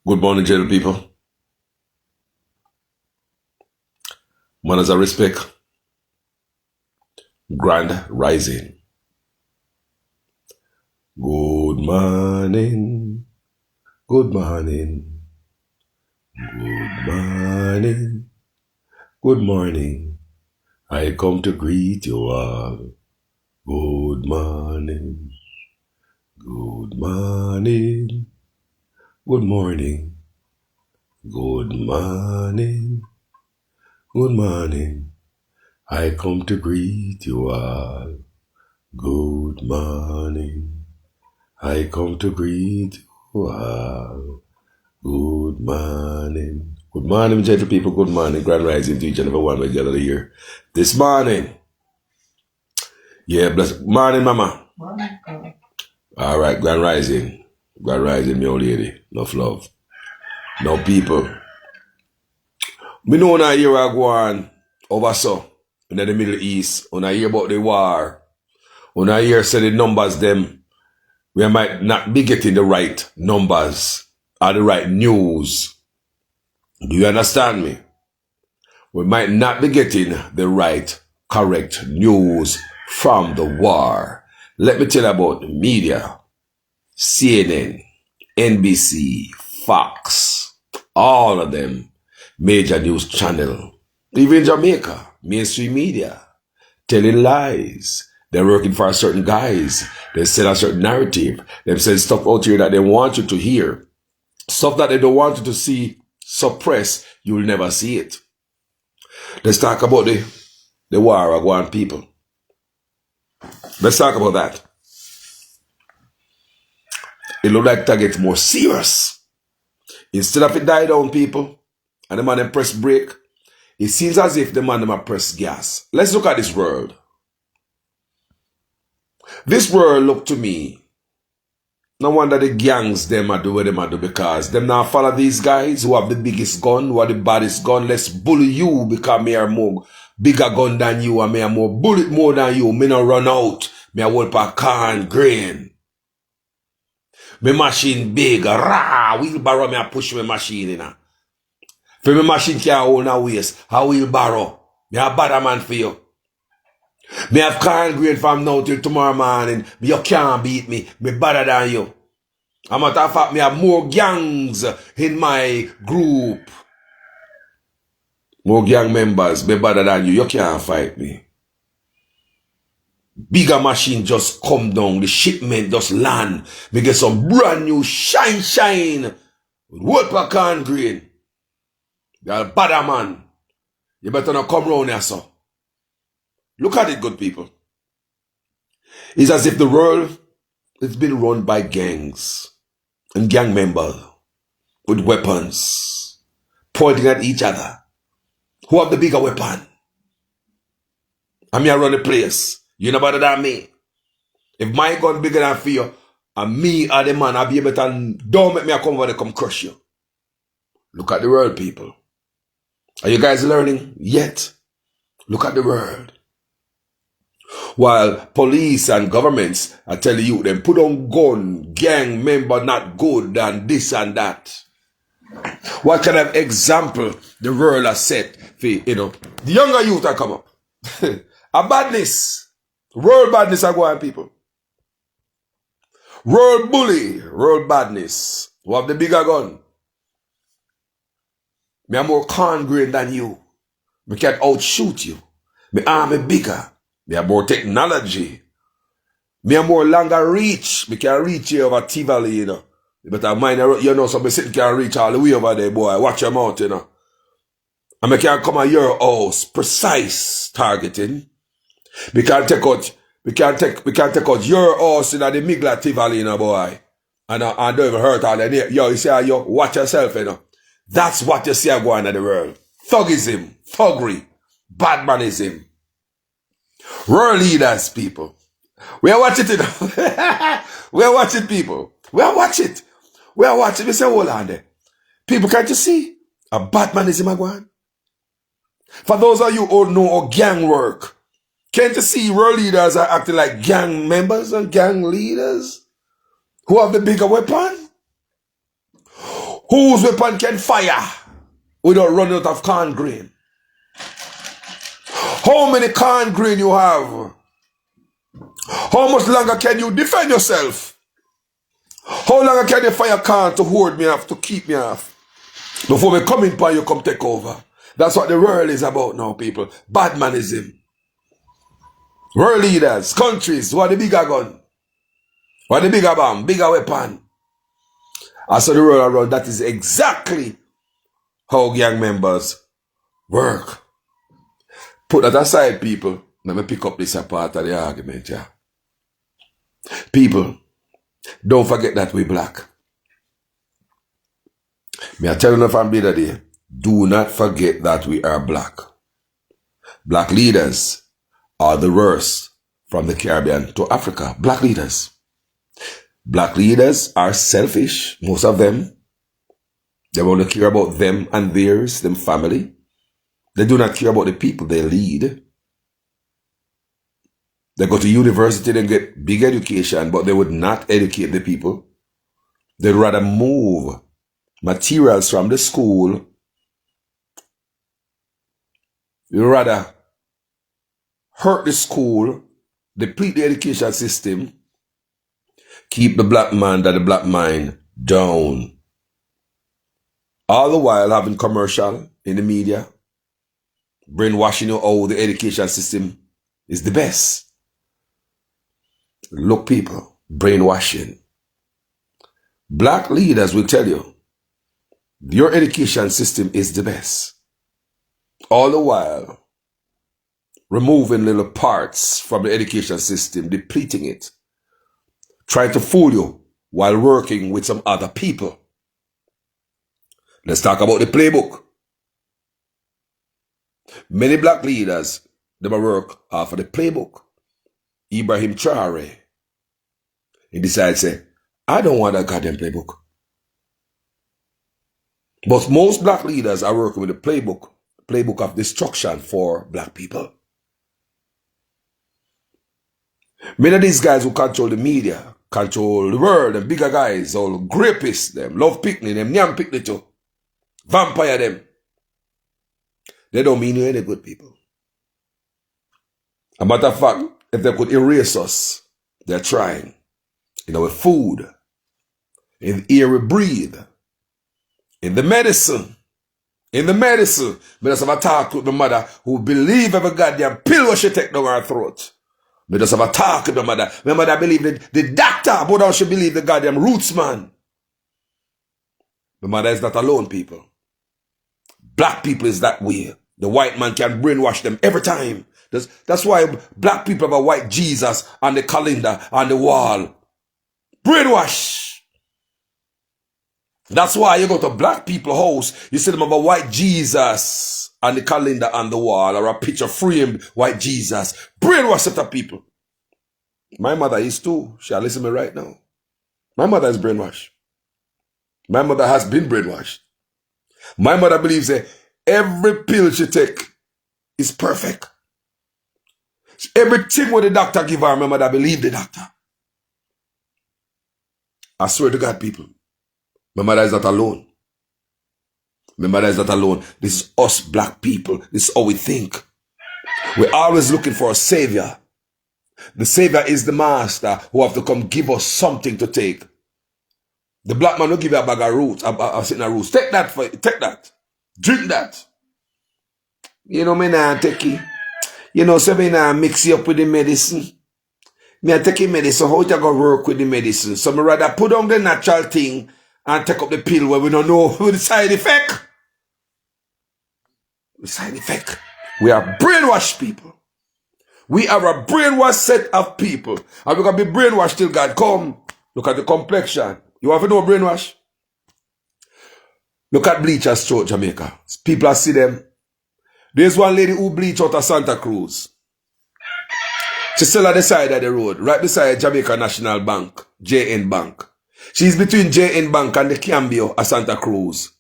Good morning, gentle people. Mannaz Respect, grand rising. Good morning, good morning, good morning, good morning. I come to greet you all. Good morning, good morning, good morning, good morning, good morning. I come to greet you all. Good morning. I come to greet you all. Good morning. Good morning, gentle people. Good morning. Grand rising to each and every one of you here. This morning. Yeah, bless. Morning, mama. Morning. All right, grand rising. Grand rising, my old lady. Enough love. No people. Me know when I hear I go on over so in the Middle East. When I hear about the war. When I hear say the numbers them, we might not be getting the right numbers or the right news. Do you understand me? We might not be getting the right, correct news from the war. Let me tell you about the media. CNN, NBC, Fox, all of them, major news channel. Even Jamaica, mainstream media, telling lies. They're working for a certain guys. They sell a certain narrative. They send stuff out here that they want you to hear. Stuff that they don't want you to see, suppress, you will never see it. Let's talk about the war of Wagwan people. Let's talk about that. It look like that gets more serious. Instead of it die down, people, and the man them press brake, it seems as if the man them press gas. Let's look at this world. This world look to me, no wonder the gangs them are do what them are do, because them now follow these guys who have the biggest gun, who are the baddest gun. Let's bully you because me are more bigger gun than you and me are more bullet more than you. Me not run out. Me a hold for corn grain. Me machine big, rah, wheelbarrow me a push me machine in. For me machine can't hold a waist, a wheelbarrow. Me a bad man for you. Me have corn grain from now till tomorrow morning. You can't beat me. Me better than you. As a matter of fact, me have more gangs in my group. More gang members. Me better than you. You can't fight me. Bigger machine just come down. The shipment just land. Me get some brand new shine. Work for corn grain. You're a bad man. You better not come round here, so. Look at it, good people. It's as if the world is been run by gangs and gang members with weapons pointing at each other. Who have the bigger weapon? And me I run the place. You know better than me. If my gun bigger than for you, and me or the man, I'll be able to, don't make me come over there come crush you. Look at the world, people. Are you guys learning yet? Look at the world. While police and governments are telling you, them put on gun, gang member not good, and this and that. What kind of example the world has set for, the younger youth that come up. A badness. World badness are going, people. World bully. World badness. Who have the bigger gun. Me are more corn grain than you. Me can outshoot you. Me arm is bigger. Me have more technology. Me have more longer reach. Me can reach here over T-Valley, you know. But I mind, so me sitting can reach all the way over there, boy. Watch your mouth, And me can come at your house. Precise targeting. We can take out your house in the Migla T-Valley, boy. And I don't even hurt all the Yo, you say, yo, watch yourself, That's what you see going on in the world. Thugism, thuggery, badmanism. World leaders, people. We are watching it. We are watching people. We are watching. We are watching. We say, hold on there. People, can't you see? A badmanism going. For those of you who know gang work, can't you see world leaders are acting like gang members and gang leaders who have the bigger weapon? Whose weapon can fire without running out of corn grain? How many corn grain you have? How much longer can you defend yourself? How longer can you fire corn to hold me off, to keep me off? Before me come in pan, you come take over. That's what the world is about now, people. Badmanism. World leaders, countries, what the bigger gun? What the bigger bomb? Bigger weapon? As for the world around, that is exactly how gang members work. Put that aside, people. Let me pick up this part of the argument, yeah. People, don't forget that we black. Me I tell you from the other day, do not forget that we are black. Black leaders are the worst from the Caribbean to Africa. Black leaders. Black leaders are selfish, most of them. They only care about them and theirs, them family. They do not care about the people they lead. They go to university and get big education, but they would not educate the people. They'd rather move materials from the school. They'd rather hurt the school, deplete the education system, keep the black man and the black mind down. All the while having commercial in the media, brainwashing you how the education system is the best. Look, people, brainwashing. Black leaders will tell you, your education system is the best. All the while, removing little parts from the education system, depleting it, trying to fool you while working with some other people. Let's talk about the playbook. Many black leaders, they work off of the playbook. Ibrahim Traoré, he decides to say, I don't want a goddamn playbook. But most black leaders are working with the playbook of destruction for black people. Many of these guys who control the media, control the world, them bigger guys, all grapists, them love pickney, them nyam pickney too, vampire them. They don't mean you any good, people. A matter of fact, if they could erase us, they're trying. In our food, in the air we breathe, in the medicine. Me just have a talk with my mother who believe every goddamn pill what she take down her throat. Me just have a talk with my mother. My mother believe the doctor, but now she believe the goddamn roots man. My mother is not alone, people. Black people is that way. The white man can brainwash them every time. That's why black people have a white Jesus on the calendar, on the wall. Brainwash. That's why you go to black people's house, you see them have a white Jesus on the calendar on the wall, or a picture framed white Jesus. Brainwash set of people. My mother is too. She'll listen to me right now. My mother is brainwashed. My mother has been brainwashed. My mother believes that every pill she take is perfect. Everything what the doctor give her, my mother believe the doctor. I swear to God, people. My mother is not alone. My mother is not alone. This is us black people. This is how we think. We're always looking for a savior. The savior is the master who have to come give us something to take. The black man will give you a bag of roots, a sitting of roots. Take that, take that. Drink that. You know, me nah take it. You know, so me nah mix it up with the medicine. Me I take medicine, how you gonna work with the medicine? So me rather put on the natural thing and take up the pill where we don't know the side effect. The side effect. We are brainwashed people. We are a brainwashed set of people. And we're gonna be brainwashed till God come. Look at the complexion. You have to know brainwash? Look at bleachers throughout Jamaica. People see them. There's one lady who bleach out of Santa Cruz. She still at the side of the road, right beside Jamaica National Bank, JN Bank. She's between JN Bank and the Cambio of Santa Cruz.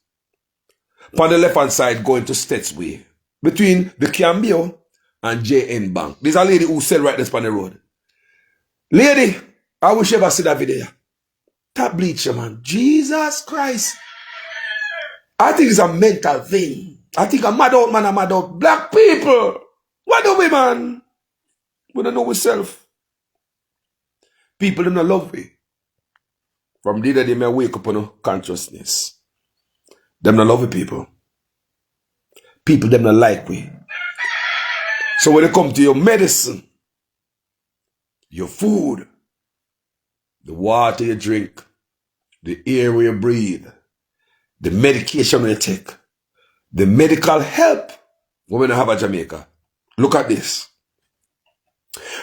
On the left-hand side going to Stetsway. Between the Cambio and JN Bank. There's a lady who sell right there on the road. Lady, I wish you ever see that video. That bleacher, man. Jesus Christ. I think it's a mental thing. I think a mad out man, a mad out black people. What do we, man? We don't know ourselves. People them not love we. From the day they may wake up on no consciousness. Them not love we people. People them not like we. So when it come to your medicine, your food, the water you drink, the air you breathe, the medication you take, the medical help women have at Jamaica. Look at this.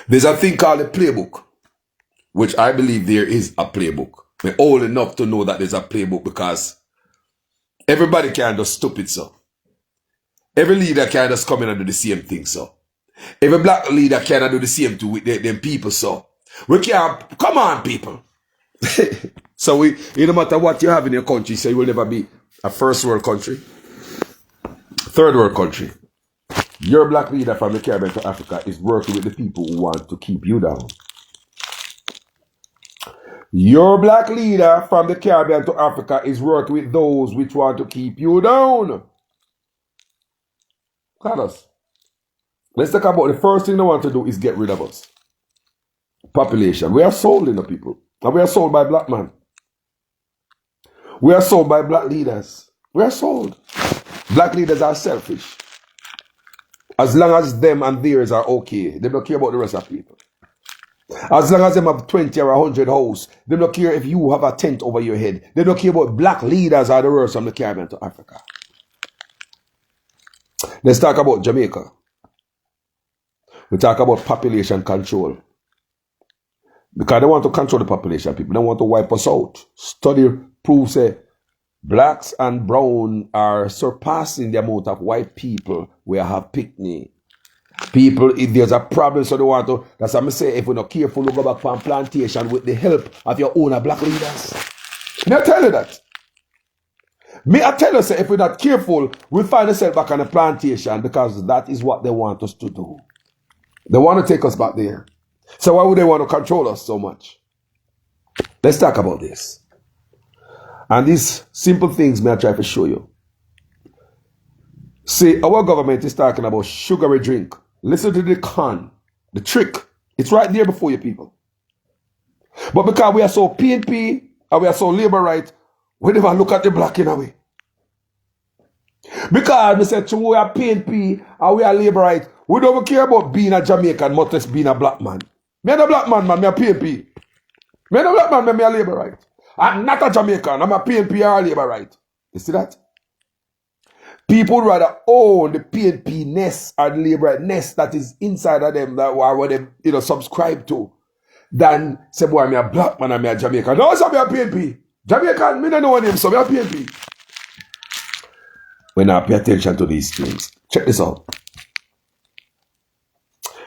There's a thing called a playbook, which I believe there is a playbook. We're old enough to know that there's a playbook because everybody can just stupid so. Every leader can just come in and do the same thing so. Every black leader can do the same thing with them people so. We can't, come on people. So no matter what you have in your country, so you will never be a first world country, third world country. Your black leader from the Caribbean to Africa is working with the people who want to keep you down. Your black leader from the Caribbean to Africa is working with those which want to keep you down. Carlos, let's talk about the first thing they want to do is get rid of us. Population. We are sold in the people. And we are sold by black men. We are sold by black leaders. We are sold. Black leaders are selfish. As long as them and theirs are okay, they don't care about the rest of people. As long as them have 20 or 100 houses, they don't care if you have a tent over your head. They don't care about black leaders or the rest from the Caribbean to Africa. Let's talk about Jamaica. We talk about population control. Because they want to control the population, people. They want to wipe us out. Study proves that blacks and brown are surpassing the amount of white people we have pickney. People, if there's a problem, so they want to, that's what I say, if we're not careful, we go back from plantation with the help of your own black leaders. May I tell you that? May I tell you, say, if we're not careful, we'll find ourselves back on a plantation because that is what they want us to do. They want to take us back there. So why would they want to control us so much? Let's talk about this. And these simple things may I try to show you. See, our government is talking about sugary drink. Listen to the con, the trick. It's right there before you people. But because we are so PNP and we are so labor right, we never look at the black in a way. Because we said we are PNP and we are labor right, we don't care about being a Jamaican, much less being a black man. Me a black man, me a PNP. Me a black man, me a labor right. I'm not a Jamaican, I'm a PNP or a labor right. You see that? People would rather own the PNP nest or the labor right nest that is inside of them, that are what they subscribe to, than say, boy, I'm a black man and I'm a Jamaican. No, so I'm a PNP. Jamaican, me don't know him, so I'm a PNP. We now pay attention to these things. Check this out.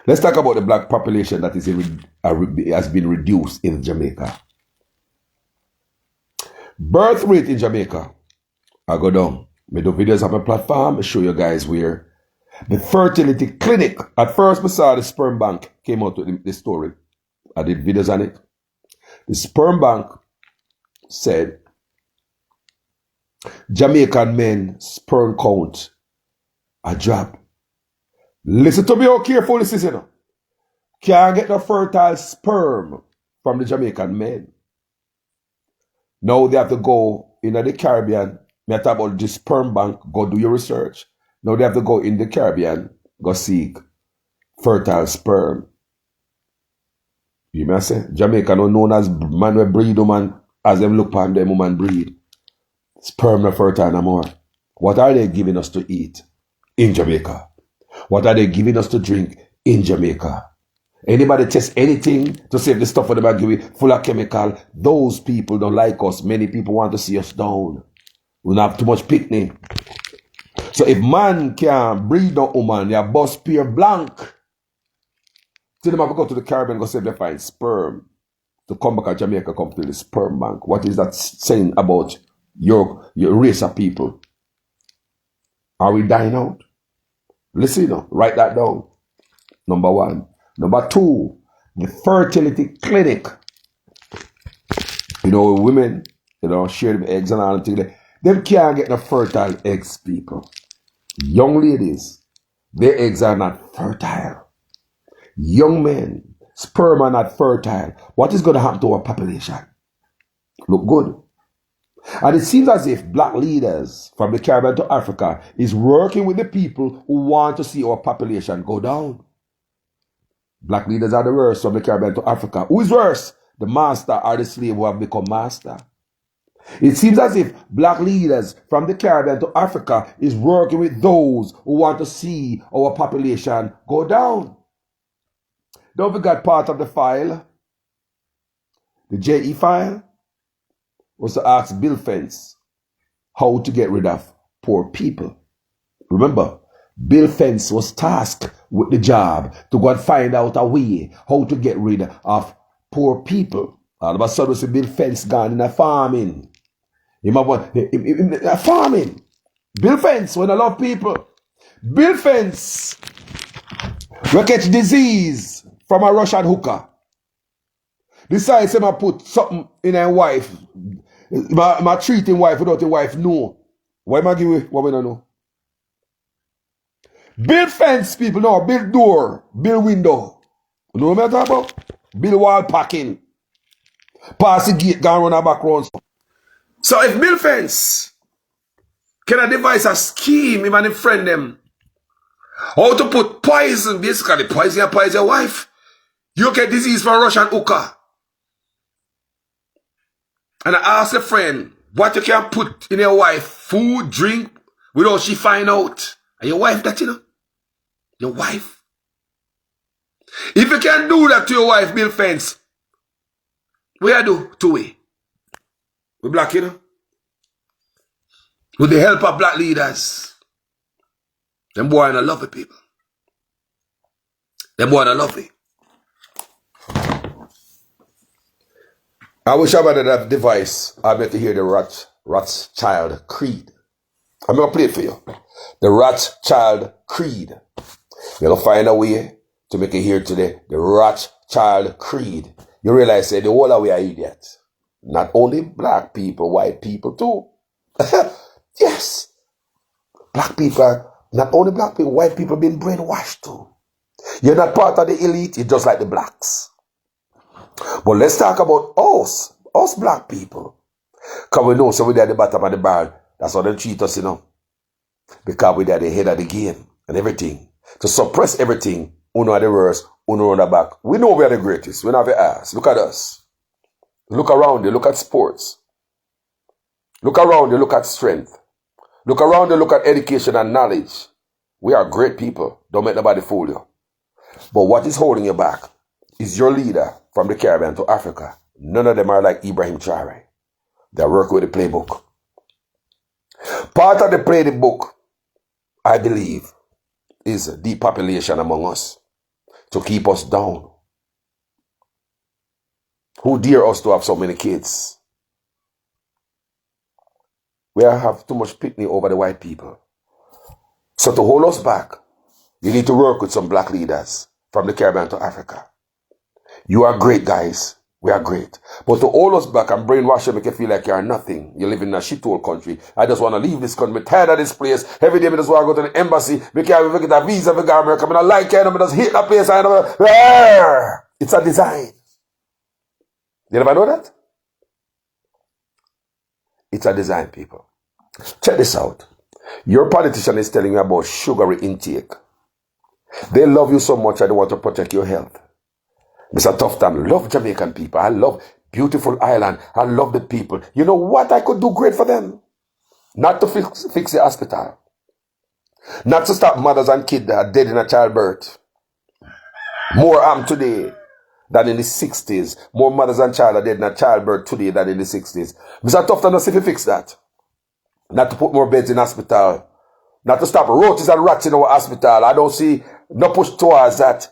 Let's talk about the black population that has been reduced in Jamaica. Birth rate in Jamaica, I go down. I do videos on my platform. I show you guys where the fertility clinic, at first I saw the sperm bank came out with the story. I did videos on it. The sperm bank said Jamaican men sperm count a drop. Listen to me how careful this is, you know. Can't get the fertile sperm from the Jamaican men. Now they have to go in the Caribbean. Me talk about the sperm bank, go do your research. Now they have to go in the Caribbean, go seek fertile sperm. You may say, Jamaica no known as man we breed woman, as them look upon them woman breed. Sperm no fertile no more. What are they giving us to eat in Jamaica? What are they giving us to drink in Jamaica? Anybody test anything to save the stuff for them and give it full of chemical? Those people don't like us. Many people want to see us down. We don't have too much pickney. So if man can breed no woman, they bust peer blank. Till them have to go to the Caribbean and go see if they find sperm. To come back to Jamaica, come to the sperm bank. What is that saying about your race of people? Are we dying out? Listen, write that down. Number one. Number two, the fertility clinic. Women, share the eggs and all. Them can't get no fertile eggs, people. Young ladies, their eggs are not fertile. Young men, sperm are not fertile. What is going to happen to our population? Look good. And it seems as if black leaders from the Caribbean to Africa is working with the people who want to see our population go down. Black leaders are the worst from the Caribbean to Africa. Who is worse? The master or the slave who have become master? It seems as if black leaders from the Caribbean to Africa is working with those who want to see our population go down. Don't forget part of the file, the JE file, was to ask Bill Fence how to get rid of poor people. Remember, Bill Fence was tasked with the job to go and find out a way how to get rid of poor people. All of a sudden, we see Bill Fence gone in a farming. Farming. Bill Fence, when I love people. Bill Fence will catch disease from a Russian hooker. Decides him to put something in a wife. My treating wife without the wife know. Why am I giving what we don't know? Build fence, people, no. Build door. Build window. You know what I'm talking about? Build wall packing. Pass the gate, go and run a background. So if build fence can I devise a scheme, him and him friend them, how to put poison, basically poison your wife, you get disease from Russian hooker. And I ask a friend, what you can put in your wife, food, drink, without she find out. And your wife that, you know? Your wife. If you can do that to your wife, build fence, what you do? Two way. We black, you know? With the help of black leaders. Them boy and love it, people. Them boy and love it. I wish I had that device. I bet to hear the Rothschild Creed. I'm going to play it for you. The Rothschild Creed. You're going to find a way to make it here today. The Rothschild Creed. You realize that the whole of we are idiots. Not only black people, white people too. Yes. Black people are, not only black people, white people have been brainwashed too. You're not part of the elite, you're just like the blacks. But let's talk about us black people. Because we know, so we're at the bottom of the barrel. That's how they treat us, you know. Because we're at the head of the game and everything. To suppress everything, uno at the worst, uno on the back. We know we are the greatest. We don't have the ass. Look at us. Look around you. Look at sports. Look around you. Look at strength. Look around you. Look at education and knowledge. We are great people. Don't make nobody fool you. But what is holding you back is your leader from the Caribbean to Africa. None of them are like Ibrahim Traoré. They work with the playbook. Part of the playbook, I believe, is depopulation among us to keep us down. Who dare us to have so many kids? We have too much pickney over the white people. So to hold us back, you need to work with some black leaders from the Caribbean to Africa. You are great, guys. We are great. But to hold us back and brainwash you, make you feel like you are nothing. You live in a shithole country. I just want to leave this country. I'm tired of this place. Every day I just want to go to the embassy. Because I get a visa for America. I like it. I just hate that place. It's a design. You never know that? It's a design, people. Check this out. Your politician is telling you about sugary intake. They love you so much, I don't want to protect your health. Mr. Tufton, love Jamaican people. I love beautiful island. I love the people. You know what I could do great for them? Not to fix the hospital. Not to stop mothers and kids that are dead in a childbirth. More harm today than in the 60s. More mothers and child are dead in a childbirth today than in the 60s. Mr. Tufton, let's see if you fix that. Not to put more beds in hospital. Not to stop roaches and rats in our hospital. I don't see no push towards that.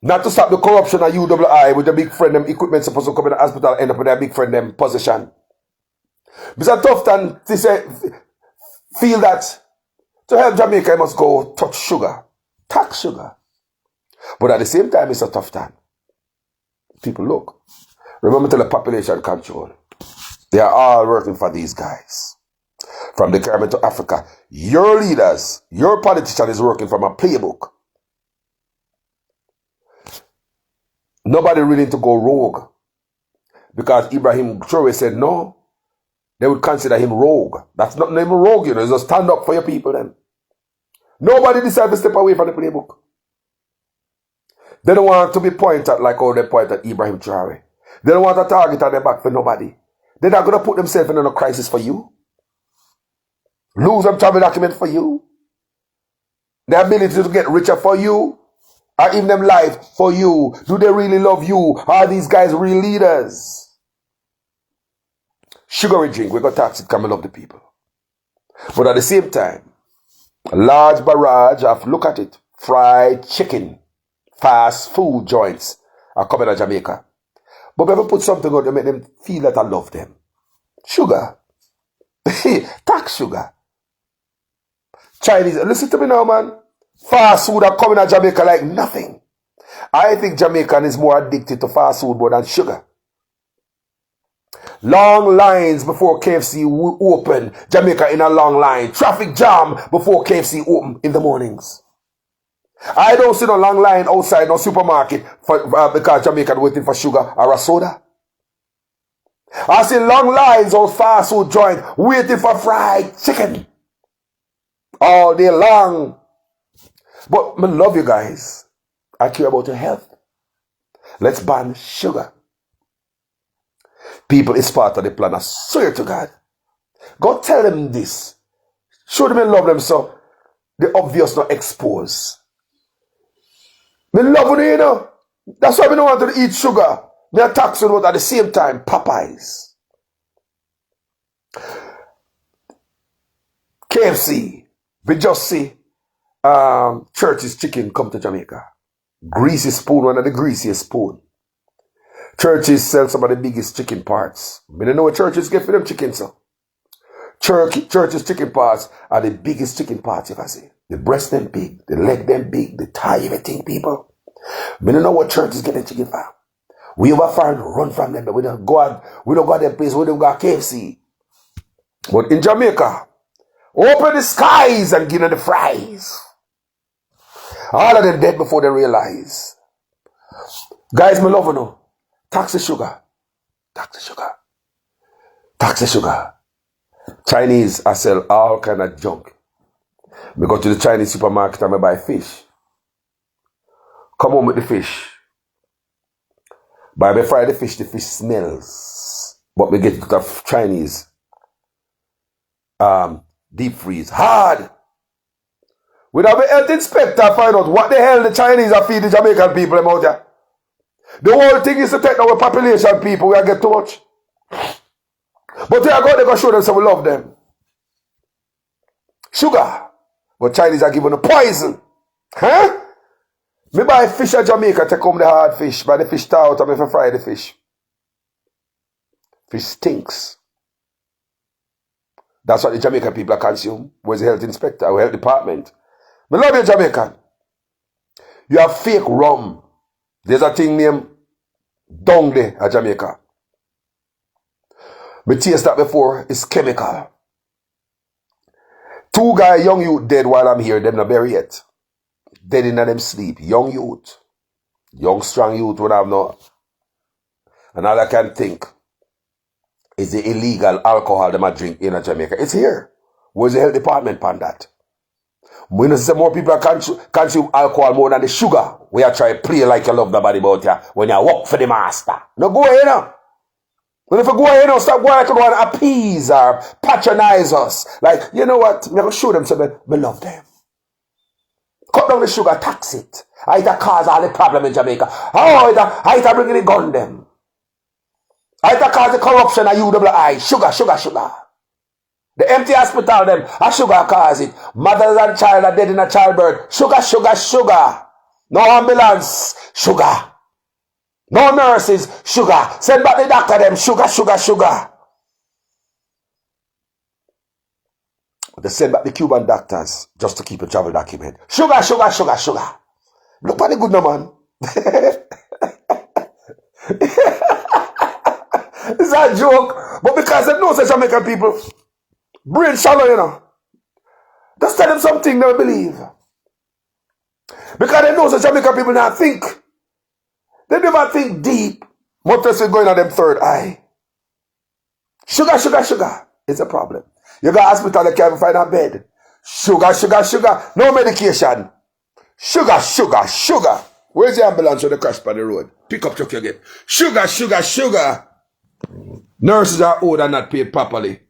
Not to stop the corruption at UWI with the big friend them equipment supposed to come in the hospital end up with their big friend them position. Mr. Tufton, they say, feel that to help Jamaica, you must go touch sugar. Tax sugar. But at the same time, it's a tough time. People look. Remember to the population control. They are all working for these guys. From the Caribbean to Africa. Your leaders, your politician is working from a playbook. Nobody willing to go rogue. Because Ibrahim Traoré said no. They would consider him rogue. That's not even rogue, you know. It's just stand up for your people then. Nobody decided to step away from the playbook. They don't want to be pointed at like how they point at Ibrahim Traoré. They don't want a target on their back for nobody. They're not going to put themselves in a crisis for you. Lose them travel document for you. The ability to get richer for you. Or even them life for you. Do they really love you? Are these guys real leaders? Sugary drink, we got tax it, come and love the people. But at the same time, a large barrage of, look at it, fried chicken, fast food joints are coming to Jamaica. But we ever put something out to make them feel that I love them. Sugar. Tax sugar. Chinese, listen to me now, man. Fast food are coming to Jamaica like nothing. I think Jamaican is more addicted to fast food more than sugar. Long lines before KFC open. Jamaica in a long line. Traffic jam before KFC open in the mornings. I don't see no long line outside no supermarket because Jamaican waiting for sugar or a soda. I see long lines of fast food joint waiting for fried chicken all day long. But I love you guys. I care about your health. Let's ban sugar. People, it's part of the plan. I swear to God. Go tell them this. Show them and love them so the obvious not expose. Me love you, you know. That's why we don't want to eat sugar. Me are taxing out at the same time. Popeyes. KFC. We just see Church's chicken come to Jamaica. Greasy spoon, one of the greasiest spoon. Churches sell some of the biggest chicken parts. We don't know what churches get for them chickens, so. Churches chicken parts are the biggest chicken parts you can see. The breast them big, the leg them big, the thigh everything, people. We don't know what churches get the chicken from. We over far and run from them, but we don't go out them place, we don't go to KFC. But in Jamaica, open the skies and give them the fries. All of them dead before they realize. Guys, me love you know. Tax the sugar. Tax the sugar. Tax the sugar. Chinese, I sell all kind of junk. We go to the Chinese supermarket and I buy fish. Come home with the fish. By me fry the fish smells. But we get the Chinese deep freeze. Hard. We'd have a health inspector find out what the hell the Chinese are feeding Jamaican people out there. The whole thing is to take our population people, we get too much. But they are going to show them so we love them. Sugar. But Chinese are giving the poison. Huh? Me buy fish at Jamaica, take home the hard fish, buy the fish out and me fry the fish. Fish stinks. That's what the Jamaican people consume. Where's the health inspector or health department? Me love you, Jamaican. You have fake rum. There's a thing named Dongle at Jamaica. Me taste that before. It's chemical. 2 guys, young youth dead while I'm here. Them not buried yet. Dead in them sleep. Young youth. Young strong youth would have no. And all I can think is the illegal alcohol them a drink in Jamaica. It's here. Where's the health department on that? We know more people consume alcohol more than the sugar. We are trying to play like you love nobody about you when you work for the master. No, go ahead now. But if you go ahead now, stop going like you want to appease or patronize us. Like, you know what? I'm going to show them something. We love them. Cut down the sugar, tax it. I that cause all the problem in Jamaica. Oh, I that bringing the gun them. I that cause the corruption of UWI. Sugar, sugar, sugar. The empty hospital them, a sugar cause it. Mothers and child are dead in a childbirth. Sugar, sugar, sugar. No ambulance, sugar. No nurses, sugar. Send back the doctor them, sugar, sugar, sugar. They send back the Cuban doctors just to keep a travel document. Sugar, sugar, sugar, sugar. Look at the good no man. It's a joke. But because they know the Jamaican people, brain shallow, you know. Just tell them something they believe. Because they know the Jamaican people now think. They never think deep. What else is going on them third eye? Sugar, sugar, sugar is a problem. You go to hospital, you can't find a bed. Sugar, sugar, sugar. No medication. Sugar, sugar, sugar. Where's the ambulance when they crash by the road? Pick up truck you get. Sugar, sugar, sugar. Nurses are old and not paid properly.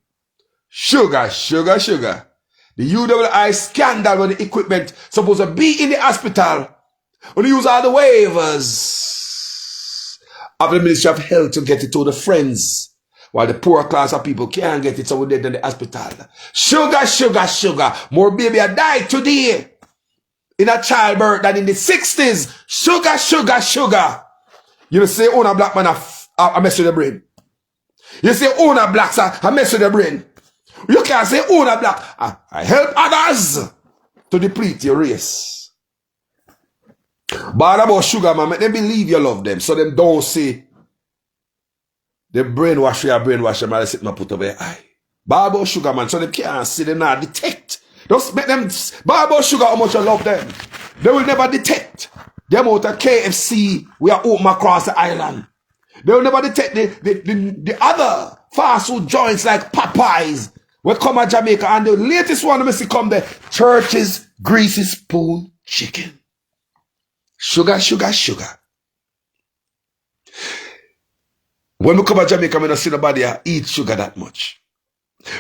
Sugar, sugar, sugar. The UWI scandal when the equipment supposed to be in the hospital. When you use all the waivers of the Ministry of Health to get it to the friends. While the poor class of people can't get it, so we're dead in the hospital. Sugar, sugar, sugar. More baby are died today in a childbirth than in the 60s. Sugar, sugar, sugar. You say, own a black man a mess with the brain. You say, own a black sir, a mess with the brain. You can't say, own a black. I help others to deplete your race. But about sugar, man, make them believe you love them. So them don't say, they brainwash them, and they sit and put over their eye. But about sugar, man, so they can't see, they not detect. Just make them, but about sugar, how much you love them. They will never detect. Them out of KFC, we are open across the island. They will never detect the other fast food joints like Popeyes. We come to Jamaica, and the latest one we see come there, Church's Greasy Spoon Chicken. Sugar, sugar, sugar. When we come to Jamaica, we don't see nobody eat sugar that much.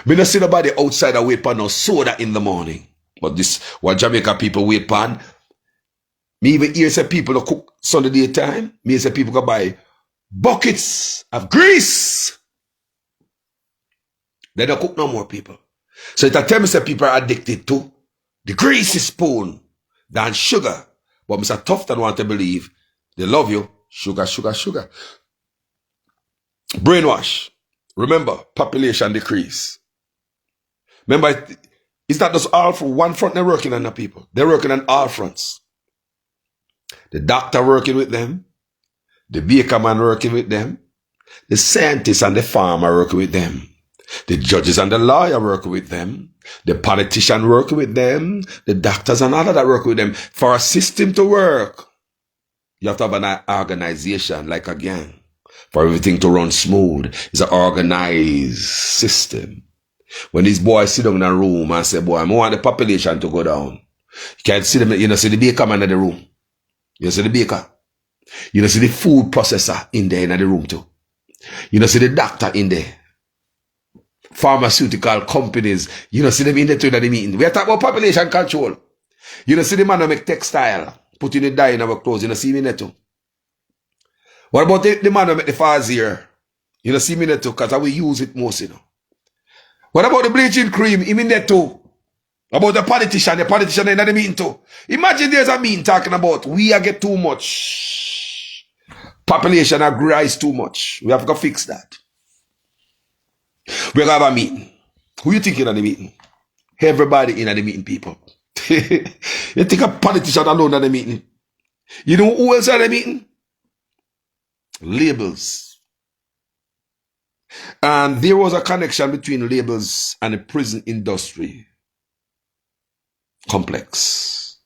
We don't see nobody outside wait for no soda in the morning. But this, what Jamaica people wait for, me even hear say people who cook Sunday daytime, me say people go buy buckets of grease. They don't cook no more, people. So it tell me say people are addicted to the greasy spoon than sugar. But Mr. Tufton want to believe they love you. Sugar, sugar, sugar. Brainwash. Remember, population decrease. Remember, it's not just all for one front they're working on the people. They're working on all fronts. The doctor working with them. The baker man working with them. The scientist and the farmer working with them. The judges and the lawyer working with them. The politician working with them. The doctors and all of that working with them. For a system to work, you have to have an organization like a gang. For everything to run smooth, it's an organized system. When these boys sit down in a room and say, boy, I want the population to go down. You can't see them, you know, see the baker man in the room. You see the baker. You know, see the food processor in there in the room too. You know, see the doctor in there. Pharmaceutical companies, you know, see them in there too in the meeting. We are talking about population control. You know, see the man who make textile, put in the dye in our clothes, you know, see me in there too. What about the man who make the fazier? You know, see me in there too, because I will use it most, you know. What about the bleaching cream? Him in there too. About the politician in the meeting too. Imagine there's a meeting talking about we are get too much. Population rise too much. We have to fix that. We're going to have a meeting. Who you think in the meeting? Everybody in the meeting, people. You think a politician alone in the meeting? You know who else in the meeting? Labels. And there was a connection between labels and the prison industry complex.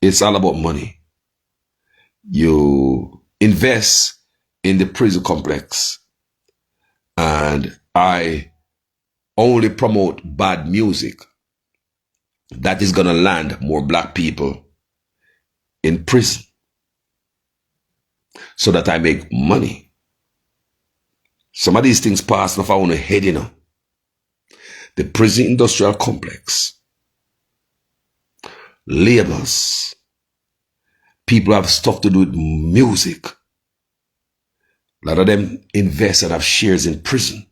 It's all about money. You invest in the prison complex, and I only promote bad music that is going to land more black people in prison so that I make money. Some of these things pass off our own head, you know. The prison industrial complex, labels, people have stuff to do with music. A lot of them invest and have shares in prison.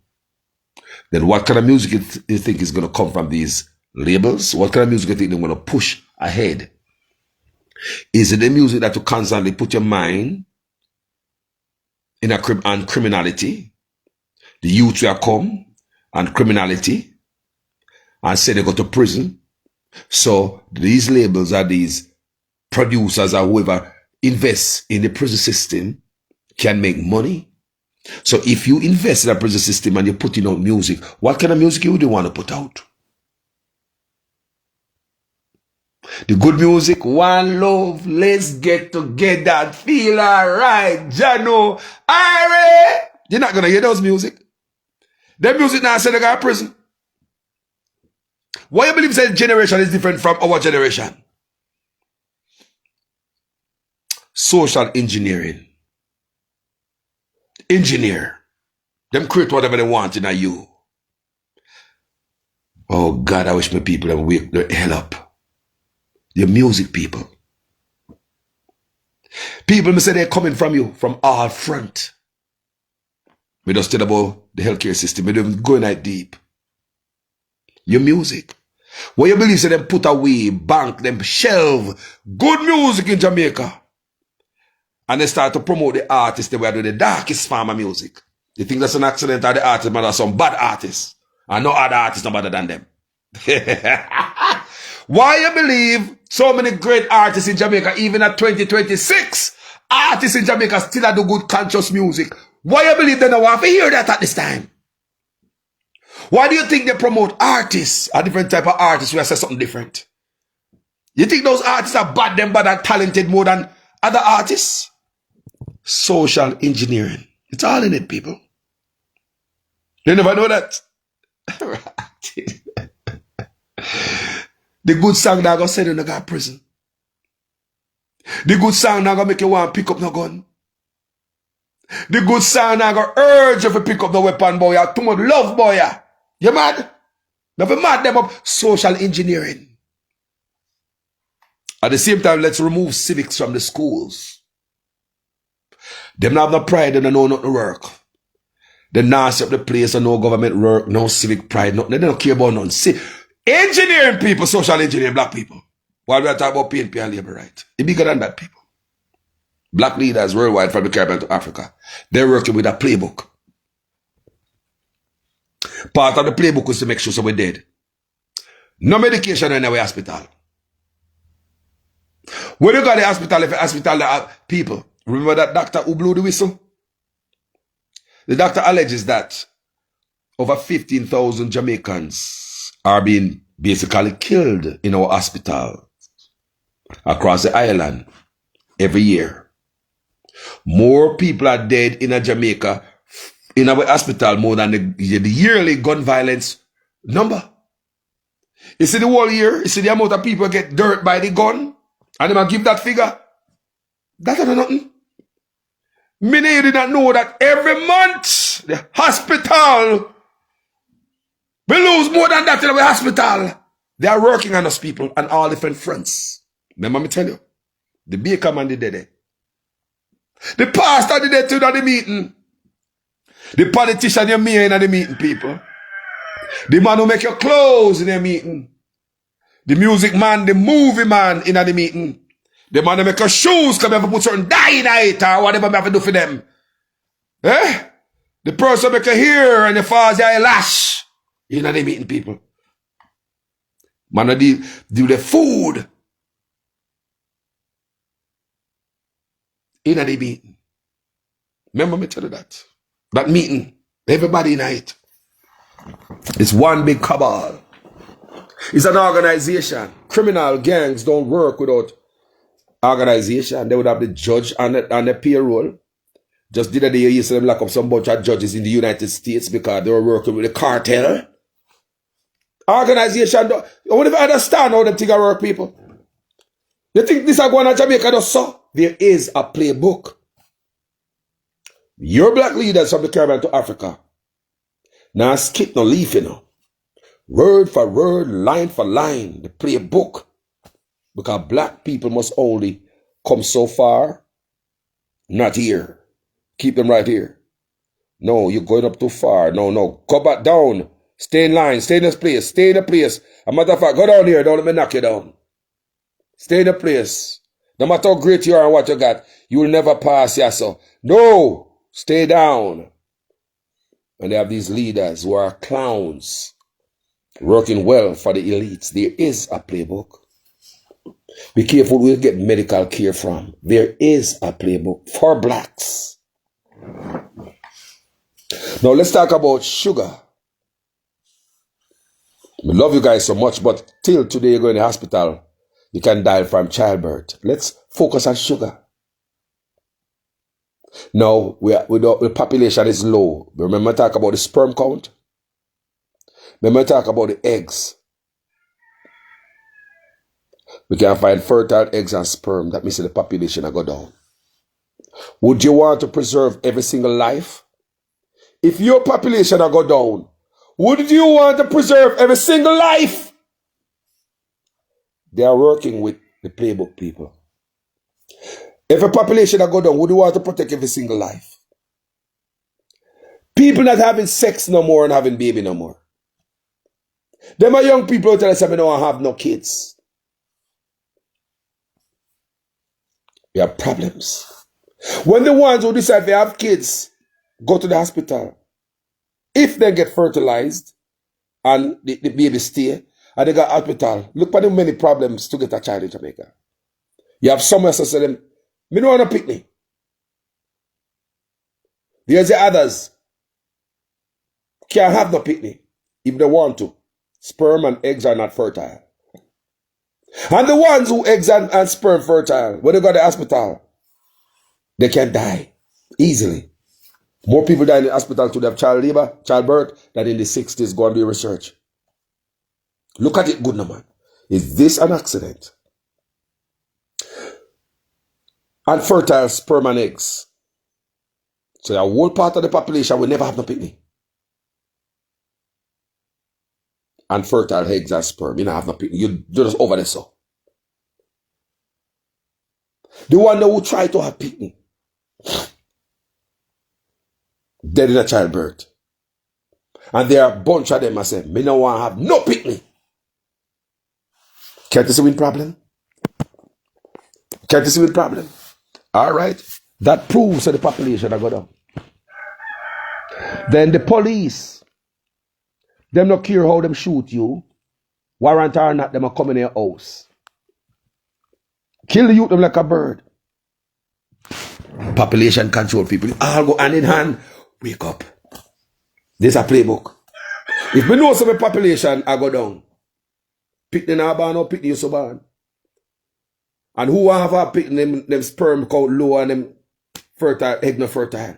Then what kind of music you think is going to come from these labels? What kind of music you think they're going to push ahead? Is it the music that will constantly put your mind in on criminality? The youth will come and criminality and say they go to prison. So these labels are these producers or whoever invests in the prison system can make money So if you invest in a prison system and you're putting out music, what kind of music you do want to put out? The good music, one love, let's get together, feel alright, Jano, Irie. You're not gonna hear those music. That music now said they got prison. Why you believe that generation is different from our generation? Social engineering. Engineer. Them create whatever they want in a you. Oh God, I wish my people would wake the hell up. Your music people. People may say they're coming from you, from all front. We just tell about the healthcare system. We don't go in that deep. Your music. What you believe say them put away, bank, them shelve good music in Jamaica. And they start to promote the artists that were doing the darkest form of music. You think that's an accident or the artists, but there's some bad artists. And no other artists no better than them. Why you believe so many great artists in Jamaica, even at 2026, artists in Jamaica still do good conscious music? Why you believe they don't want to hear that at this time? Why do you think they promote artists, a different type of artists who say something different? You think those artists are bad, them bad and talented more than other artists? Social engineering. It's all in it, people. You never know that. The good song that gonna send you to prison. The good song that gonna make you want to pick up no gun. The good song that gonna urge you to pick up the weapon, boy. Too much love, boy. You mad? Never mad them up. Social engineering. At the same time, let's remove civics from the schools. Them not have no pride, they don't know nothing to work. They not set up the place and no government work, no civic pride, nothing. They don't care about nothing. Engineering people, social engineering, black people. While we are talking about PNP and labor right. It's bigger than that, people. Black leaders worldwide from the Caribbean to Africa. They're working with a playbook. Part of the playbook is to make sure so we're dead. No medication in our hospital. When you got the hospital, if the hospital have people, remember that doctor who blew the whistle? The doctor alleges that over 15,000 Jamaicans are being basically killed in our hospital across the island every year. More people are dead in a Jamaica, in our hospital, more than the yearly gun violence number. You see the whole year, you see the amount of people get dirt by the gun, and they might give that figure. That ain't nothing. Many did not know that every month, the hospital we lose more than that in our hospital. They are working on us, people, on all different fronts. Remember me tell you, the baker man did it. The pastor did it too at the meeting. The politician you meet in the meeting, people. The man who make your clothes in the meeting. The music man, the movie man in the meeting. The man who make your shoes come have to put certain dye in it or whatever we have to do for them. Eh? The person make your hair and the falls your eyelash. You know they meeting people. Man, do the food. In the meeting. Remember me tell you that. That meeting. Everybody in it. It's one big cabal. It's an organization. Criminal gangs don't work without organization. They would have the judge on the payroll. Just the other day you see them lock up some bunch of judges in the United States because they were working with the cartel. Organization, I won't even understand how them things work, people. You think this is going on Jamaica just so? There is a playbook. Your black leaders from the Caribbean to Africa. Now skip no leaf, you know. Word for word, line for line, the playbook. Because black people must only come so far, not here. Keep them right here. No, you're going up too far. No. Go back down. Stay in line. Stay in this place. Stay in the place. A matter of fact, go down here. Don't let me knock you down. Stay in the place. No matter how great you are and what you got, you will never pass, yes, so. No. Stay down. And they have these leaders who are clowns working well for the elites. There is a playbook. Be careful where you get medical care from. There is a playbook for blacks. Now let's talk about sugar. We love you guys so much, but till today you go in the hospital, you can die from childbirth. Let's focus on sugar. Now, the population is low. Remember I talk about the sperm count? Remember I talk about the eggs? We can find fertile eggs and sperm. That means the population will go down. Would you want to preserve every single life? If your population will go down, would you want to preserve every single life? They are working with the playbook people. If a population will go down, would you want to protect every single life? People not having sex no more and having baby no more. Them are young people who tell us they don't have no kids. We have problems. When the ones who decide they have kids go to the hospital, if they get fertilized and the baby stay and they got hospital, look at the many problems to get a child in Jamaica. You have some who say them, me don't want to pickney. There's the others can't have no pickney if they want to. Sperm and eggs are not fertile. And the ones who eggs and sperm fertile, when they go to the hospital, they can die easily. More people die in the hospital to have childbirth, than in the 60s. Go and do research. Look at it good now, man. Is this an accident? Unfertile sperm and eggs. So a whole part of the population will never have no pickney. Unfertile eggs and sperm, you don't have no pickney. You just over there so. The one who try to have pickney, dead in a childbirth. And there are a bunch of them I say, me no want to have no pickney. Can't you see with problem? Can't you see with problem? Alright. That proves that the population are go down. Then the police, them not care how them shoot you. Warrant or not, them are come in your house. Kill the youth them like a bird. Population control people. All go hand in hand. Wake up. This a playbook. If we know some population I go down, pickney na ban or pickney so ban. And who have a pickney them sperm count low and them fertile egg no fertile.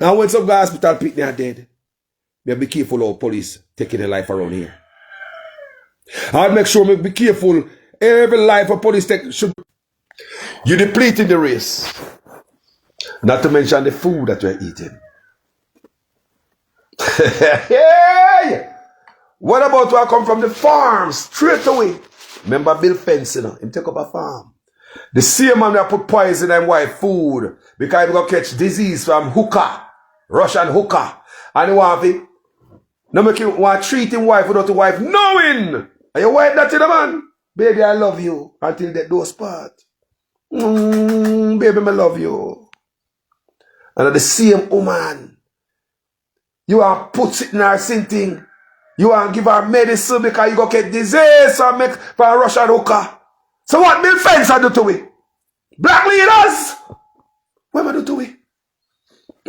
And when some guy hospital pickney are dead, we be careful of police taking their life around here. I'll make sure we be careful. Every life of police take should. You're depleting the race. Not to mention the food that we're eating. Hey! What about when I come from the farm straight away? Remember Bill Fence, you know, him take up a farm. The same man that put poison in wife food because he going to catch disease from hookah, Russian hookah. And he want to no make him want to treat him wife without the wife knowing. Are you wife that in a man? Baby, I love you until that those part. Baby, I love you. And the same woman, you are put it in her thing. You want to give her medicine because you go get disease and make for a Russian hooker. So what Bill Fence do to it? Black leaders? What am I do to it?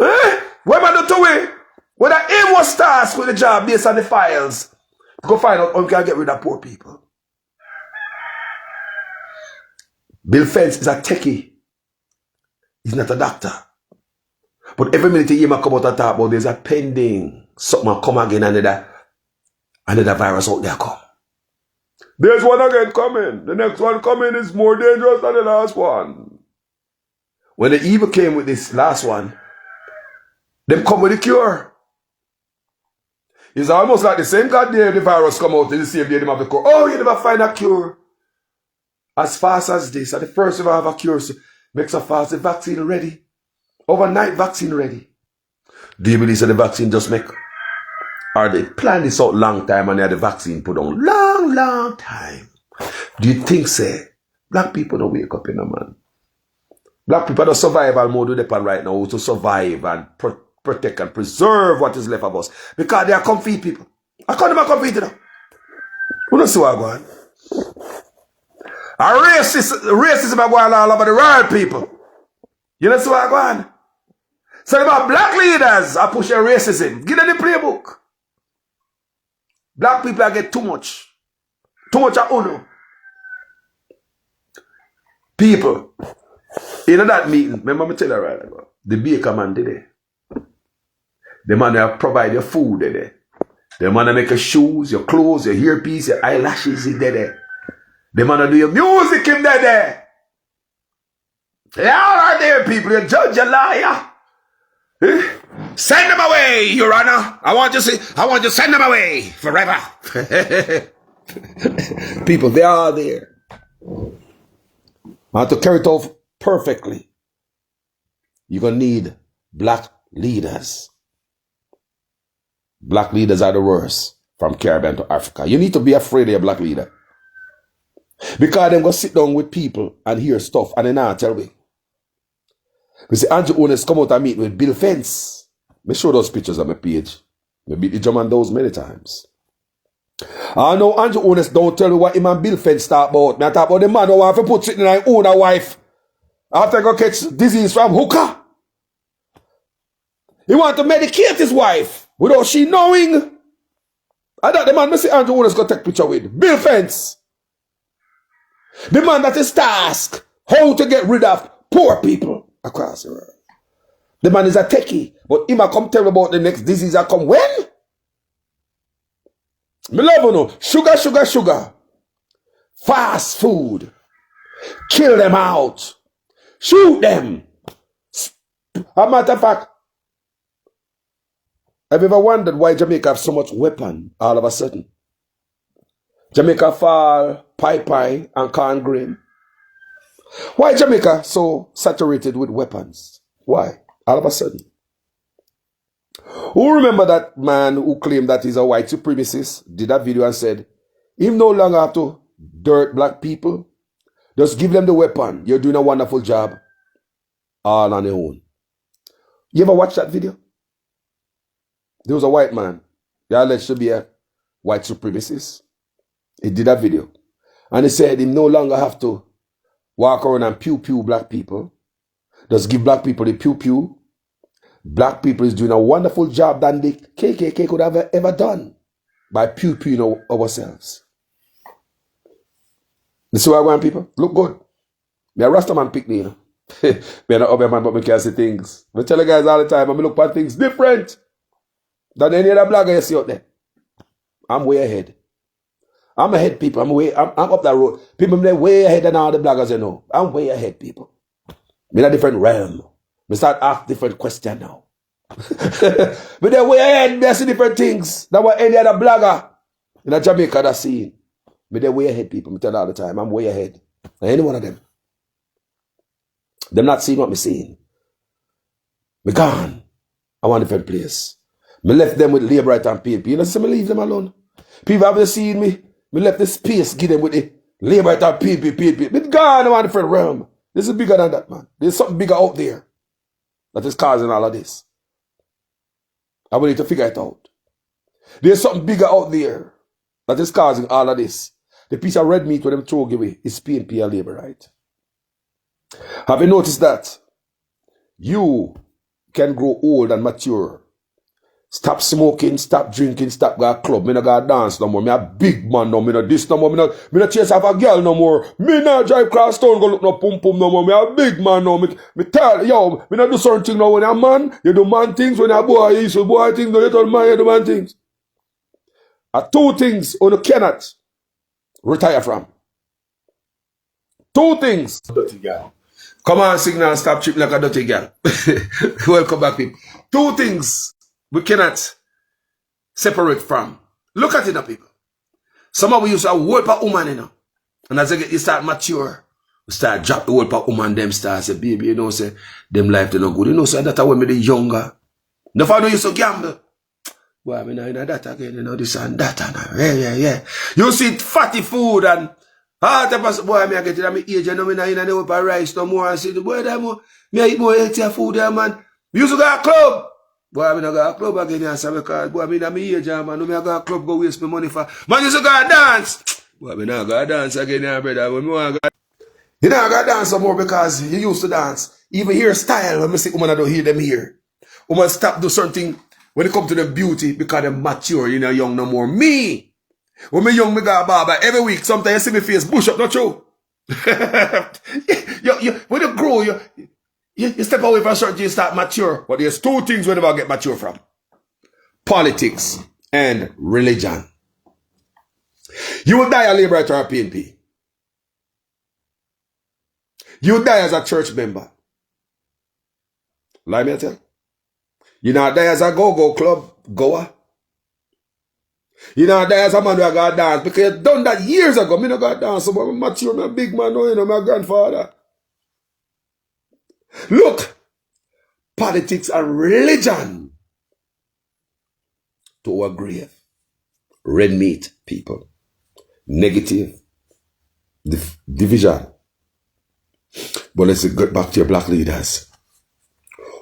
Eh? What am I do to it? Whether him was tasked with the job based on the files, go find out how we can get rid of poor people. Bill Fence is a techie. He's not a doctor. But every minute he come out and talk about there's a pending something come again another virus out there come. There's one again coming. The next one coming is more dangerous than the last one. When the evil came with this last one, them come with the cure. It's almost like the same goddamn the virus come out in the same day them have the cure. Oh, you never find a cure. As fast as this, at the first ever have a cure, so make so fast the vaccine ready. Overnight vaccine ready. Do you believe that the vaccine just make? Or they plan this out long time and they had the vaccine put on long time. Do you think, say, black people don't wake up in a man? Black people don't survival mode with them right now to survive and protect and preserve what is left of us. Because they are comfy people. I call them a comfy now. Who don't see what I'm going? Racism are going all over the world, people. You know what I'm going? So about black leaders are pushing racism. Give them the playbook. Black people are get too much. Too much of uno. People, in that meeting, remember me tell you right ago, the baker man did it. The man that provide your food there. The man that make your shoes, your clothes, your earpiece, your eyelashes, he there. The man that do your music, him there. They all are there, people. You judge a liar. Eh? Send them away, Your Honor. I want you to send them away forever. People, they are there. And to carry it off perfectly, you're going to need black leaders. Black leaders are the worst from Caribbean to Africa. You need to be afraid of your black leader. Because they're going to sit down with people and hear stuff and they not tell me. We see Andrew Owners come out and meet with Bill Fence. Me show those pictures on my page. Me beat the drum on those many times. I know Andrew Owners don't tell me what him and Bill Fence talk about. Me I talk about the man who want to put sitting in own a wife after go catch disease from hookah. He want to medicate his wife without she knowing. I thought the man me see Andrew Owners go take picture with Bill Fence. The man that is tasked how to get rid of poor people across the world. The man is a techie, but him a come tell me about the next disease a come when? Me love you know. Sugar, sugar, sugar. Fast food. Kill them out. Shoot them. As a matter of fact, have you ever wondered why Jamaica have so much weapon all of a sudden? Jamaica fall, pie, and corn grain. Why Jamaica so saturated with weapons? Why? All of a sudden. Who remember that man who claimed that he's a white supremacist, did that video and said, him no longer have to dirt black people. Just give them the weapon. You're doing a wonderful job. All on your own. You ever watch that video? There was a white man. He alleged to be a white supremacist. He did that video. And he said he no longer have to walk around and pew black people. Just give black people the pew. Black people is doing a wonderful job than the KKK could have ever done by pewing ourselves. This is Wagwan people. Look good. Me a Rastaman pickney, you know. Me an other man, but me can see things. I tell you guys all the time, I look at things different than any other blogger you see out there. I'm way ahead. I'm ahead, people. I'm up that road. People are way ahead than all the bloggers you know. I'm way ahead, people. I'm in a different realm. We start asking different questions now. But they're way ahead. They see different things than what any other blogger in Jamaica that's seeing. But they're way ahead, people. I tell you all the time. I'm way ahead. And any one of them. They're not seeing what I'm seeing. Me gone. I want a different place. Me left them with labor right and PNP. You know, so me leave them alone. People haven't seen me. Me left the space, give them with the labor right and PNP. Me gone. I want a different realm. This is bigger than that, man. There's something bigger out there that is causing all of this. I will need to figure it out. There's something bigger out there that is causing all of this. The piece of red meat with them throw away is PNP and labor right. Have you noticed that? You can grow old and mature. Stop smoking, stop drinking, stop going to club. Me not going to dance no more. Me a big man no. Me not this no more. Me not chase after a girl no more. Me not drive cross town go look no pum pum no more. Me a big man no. Me tell yo, me not do certain things now. When you're a man, you do man things. When you're a boy, you do boy things. No, you tell man, you do man things. Two things you cannot retire from. Two things. Dirty girl. Come on, signal, stop tripping like a dirty girl. Welcome back, people. Two things we cannot separate from. Look at it now, people. Some of we used to work a woman, you know. And as you start mature, we start drop the work a woman, them start say, baby, you know, say, them life they no good. You know, so that's when me the younger. The father used to gamble. Boy, I mean, I know that again, you know, this and that and yeah. You see fatty food and all type of, boy, I get it at my age, you know, I ain't know about rice no more. I see the boy, that more, me I eat more healthier food there, man. We used to go to a club. Boy, I mean, I go to a club again, and say, because, boy, I mean, at my age, man, no, me I go to a club, go waste my money for, man, used to go to dance. Boy, I mean, I go to dance again, brother, but me I go. You know, I go to dance some more because you used to dance. Even hairstyle, when I see women, I don't hear them here. woman stop do something when it come to the beauty because they're mature, you know, young no more. Me, when me young, me go a barber every week. Sometimes you see me face bush up, not true? When you grow, you step away from certain, you start mature. But there's two things we never get mature from. Politics and religion. You will die a liberator or PNP. You will die as a church member. Lie me I tell. You not die as a go-go club goer. You not die as a man who got dance. Because you done that years ago. Me not got dance. So I'm mature, I'm a big man, you know, my grandfather. Look, politics and religion to our grave. Red meat, people. Negative. Division. But let's get back to your black leaders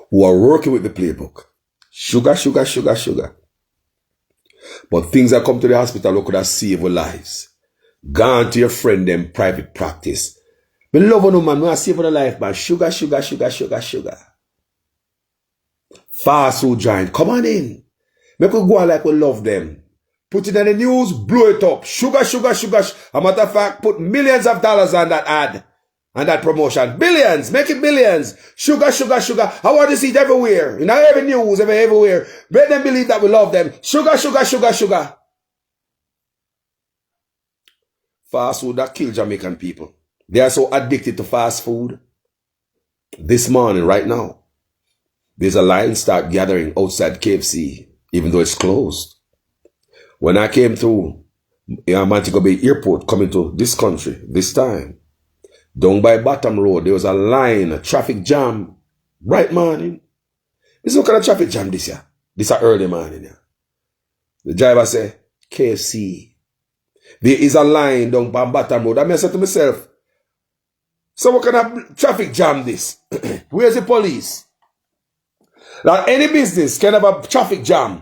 who are working with the playbook. Sugar, sugar, sugar, sugar. But things that come to the hospital who could have saved our lives. Gone to your friend them private practice. Me love no man, we save our life, man. Sugar, sugar, sugar, sugar, sugar. Fast food giant, come on in. Make we go on like we love them. Put it in the news, blow it up. Sugar, sugar, sugar. A matter of fact, put millions of dollars on that ad. And that promotion. Billions. Make it billions. Sugar, sugar, sugar. I want to see it everywhere. In every news, everywhere. Make them believe that we love them. Sugar, sugar, sugar, sugar. Fast food that kills Jamaican people. They are so addicted to fast food. This morning, right now, there's a line start gathering outside KFC, even though it's closed. When I came through Montego Bay Airport, coming to this country, this time, down by Bottom Road, there was a line, a traffic jam, right morning. It's what kind of traffic jam this year? This is early morning. Yeah. The driver said, KFC. There is a line down by Bottom Road. I said to myself, so what kind of traffic jam this? Where's the police? Now any business can have a traffic jam.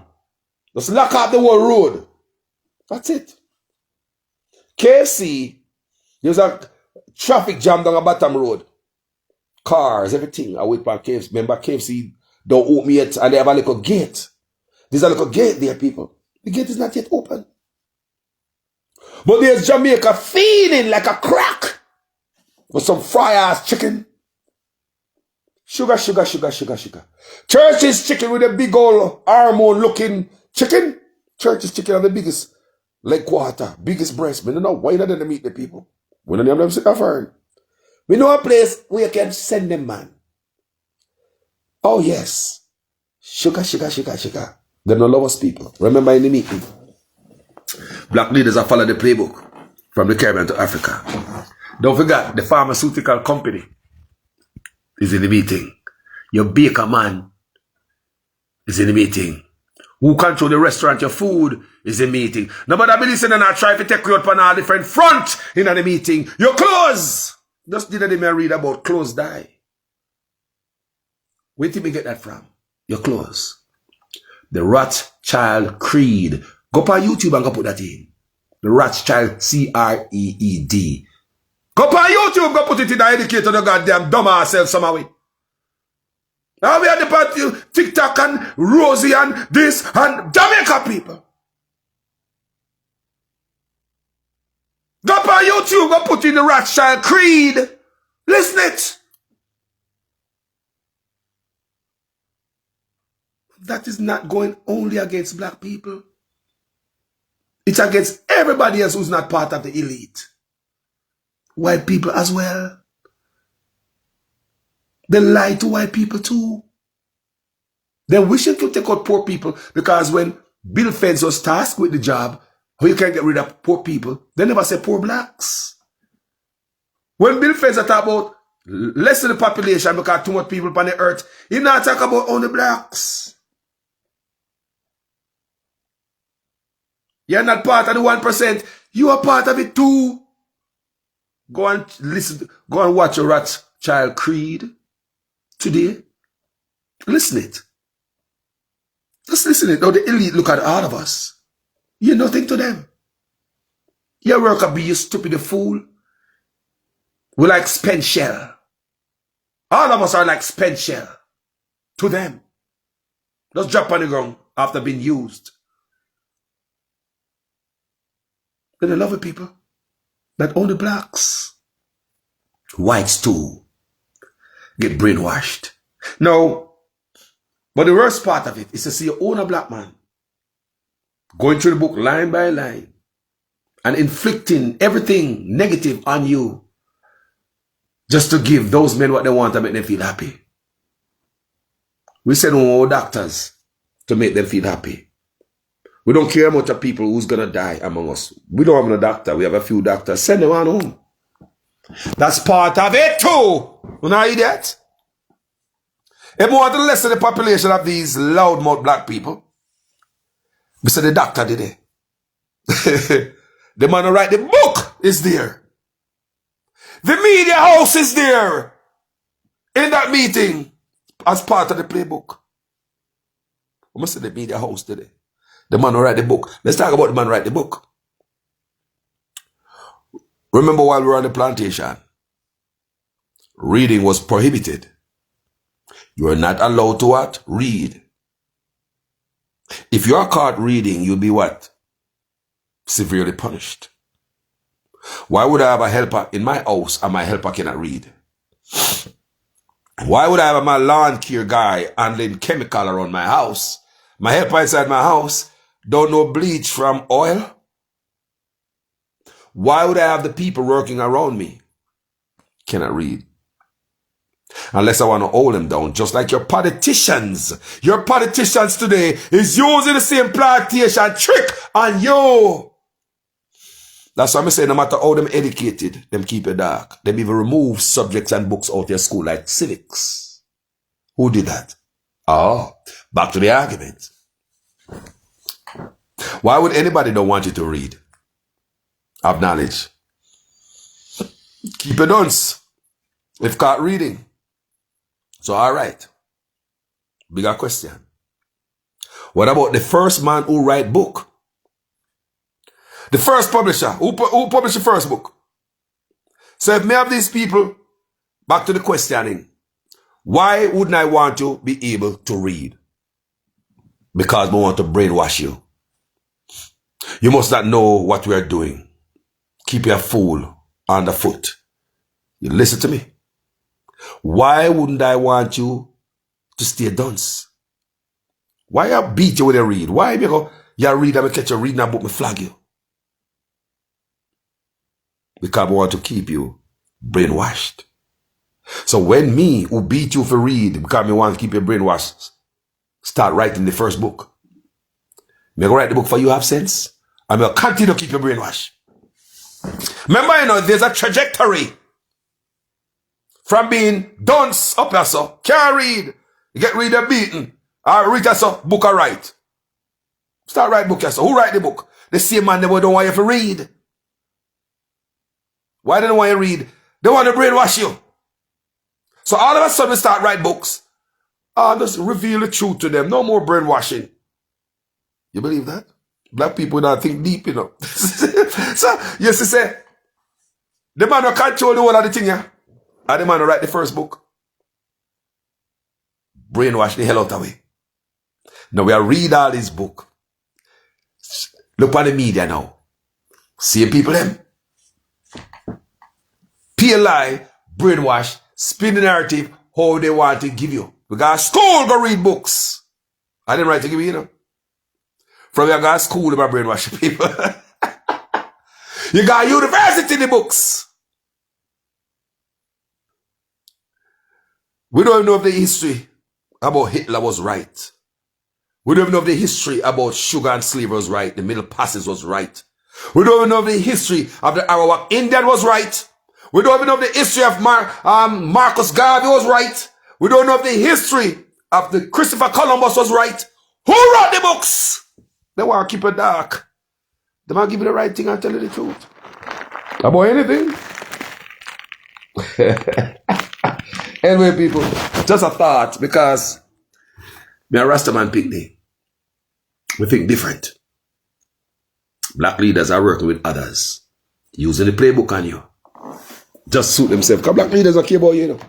Just lock up the whole road. That's it. KFC, there's a traffic jam down a Bottom Road. Cars, everything. I wait for KFC. Remember KFC don't open yet and they have a little gate. There's a little gate there, people. The gate is not yet open. But there's Jamaica feeding like a crack with some fry-ass chicken. Sugar, sugar, sugar, sugar, sugar. Church's chicken with a big old hormone-looking chicken. Church's chicken are the biggest leg quarter, biggest breast. We don't know why not them meet the people. We don't have them sit offering. We know a place where you can send them, man. Oh, yes. Sugar, sugar, sugar, sugar. They don't love us, people. Remember in the meeting, black leaders have followed the playbook from the Caribbean to Africa. Don't forget, the pharmaceutical company is in the meeting. Your baker man is in the meeting. Who control the restaurant, your food is in the meeting. Nobody be listening and try to take you out on a different front in the meeting. Your clothes. Just did they read about clothes die. Where did we get that from? Your clothes. The Rothschild Creed. Go on YouTube and go put that in. The Rothschild C-R-E-E-D. Go on YouTube, go put it in the educator, the goddamn dumb ourselves somehow. Now we are the party, TikTok and Rosie and this and Jamaica people. Go on YouTube, go put in the Rothschild Creed. Listen it. That is not going only against black people. It's against everybody else who's not part of the elite. White people as well. They lie to white people too. They wish to take out poor people because when Bill Fence was tasked with the job, how you can get rid of poor people, they never say poor blacks. When Bill Fence talk about lessen the population because too much people on the earth, he not talk about only blacks. You're not part of the 1%. You are part of it too. Go and listen. Go and watch a Rothschild Creed today. Listen it. Just listen it. Now the elite look at all of us. You're nothing to them. Your worker be you stupid fool. We like spent shell. All of us are like spent shell to them. Just drop on the ground after being used. Then they love it, people. Not only blacks. Whites too. Get brainwashed. No. But the worst part of it is to see you own a black man going through the book line by line and inflicting everything negative on you just to give those men what they want and make them feel happy. We send our doctors to make them feel happy. We don't care much of people who's going to die among us. We don't have no doctor. We have a few doctors. Send them on home. That's part of it too. You know idiot? If we want to lessen the population of these loudmouth black people, we say the doctor did it. The man who write the book is there. The media house is there in that meeting as part of the playbook. We must say the media house did it. The man who write the book. Let's talk about the man who write the book. Remember while we were on the plantation, reading was prohibited. You are not allowed to what? Read. If you are caught reading, you'll be what? Severely punished. Why would I have a helper in my house and my helper cannot read? Why would I have my lawn care guy handling chemical around my house? My helper inside my house don't know bleach from oil? Why would I have the people working around me cannot read? Unless I want to hold them down, just like your politicians. Your politicians today is using the same plantation trick on you. That's why I'm saying no matter how them educated, them keep it dark. Them even remove subjects and books out of your school like civics. Who did that? Oh, back to the argument. Why would anybody don't want you to read? Have knowledge. Keep it dunce. If caught reading. So, all right. Bigger question. What about the first man who write book? The first publisher. Who published the first book? So if me have these people, back to the questioning. Why wouldn't I want to be able to read? Because we want to brainwash you. You must not know what we are doing. Keep your fool on the foot. You listen to me. Why wouldn't I want you to stay dunce? Why I beat you when you read? Why because you read and I catch you reading a book and flag you? Because I want to keep you brainwashed. So when me who beat you for read because I want to keep you brainwashed, start writing the first book. Me go write the book for you have sense. And me continue to keep you brainwashed. Remember, you know, there's a trajectory. From being dunce up here, so can't read, you get read a beaten, or read a so book or write. Start write book here, so who write the book? The same man never don't want you to read. Why they don't want you to read? They want to brainwash you. So all of a sudden start write books. Just reveal the truth to them. No more brainwashing. You believe that? Black people don't think deep enough. So you see, say, the man who control the whole of the thing, yeah? And the man who write the first book. Brainwash the hell out of me. Now we are read all this book. Look at the media now. See people them. Pay lie, brainwash, spin the narrative how they want to give you. Because school go read books. I didn't write to give you, you know. From your guys school about brainwashing people. You got university in the books. We don't even know if the history about Hitler was right. We don't even know if the history about sugar and slavery was right. The Middle Passage was right. We don't even know if the history of the Arawak Indian was right. We don't even know if the history of Marcus Garvey was right. We don't know if the history of the Christopher Columbus was right. Who wrote the books? They want to keep it dark. They want to give you the right thing and tell you the truth. About anything. Anyway, people, just a thought, because me a Rastaman pickney. We think different. Black leaders are working with others, using the playbook on you. Just suit themselves. Because black leaders don't care about you, you know.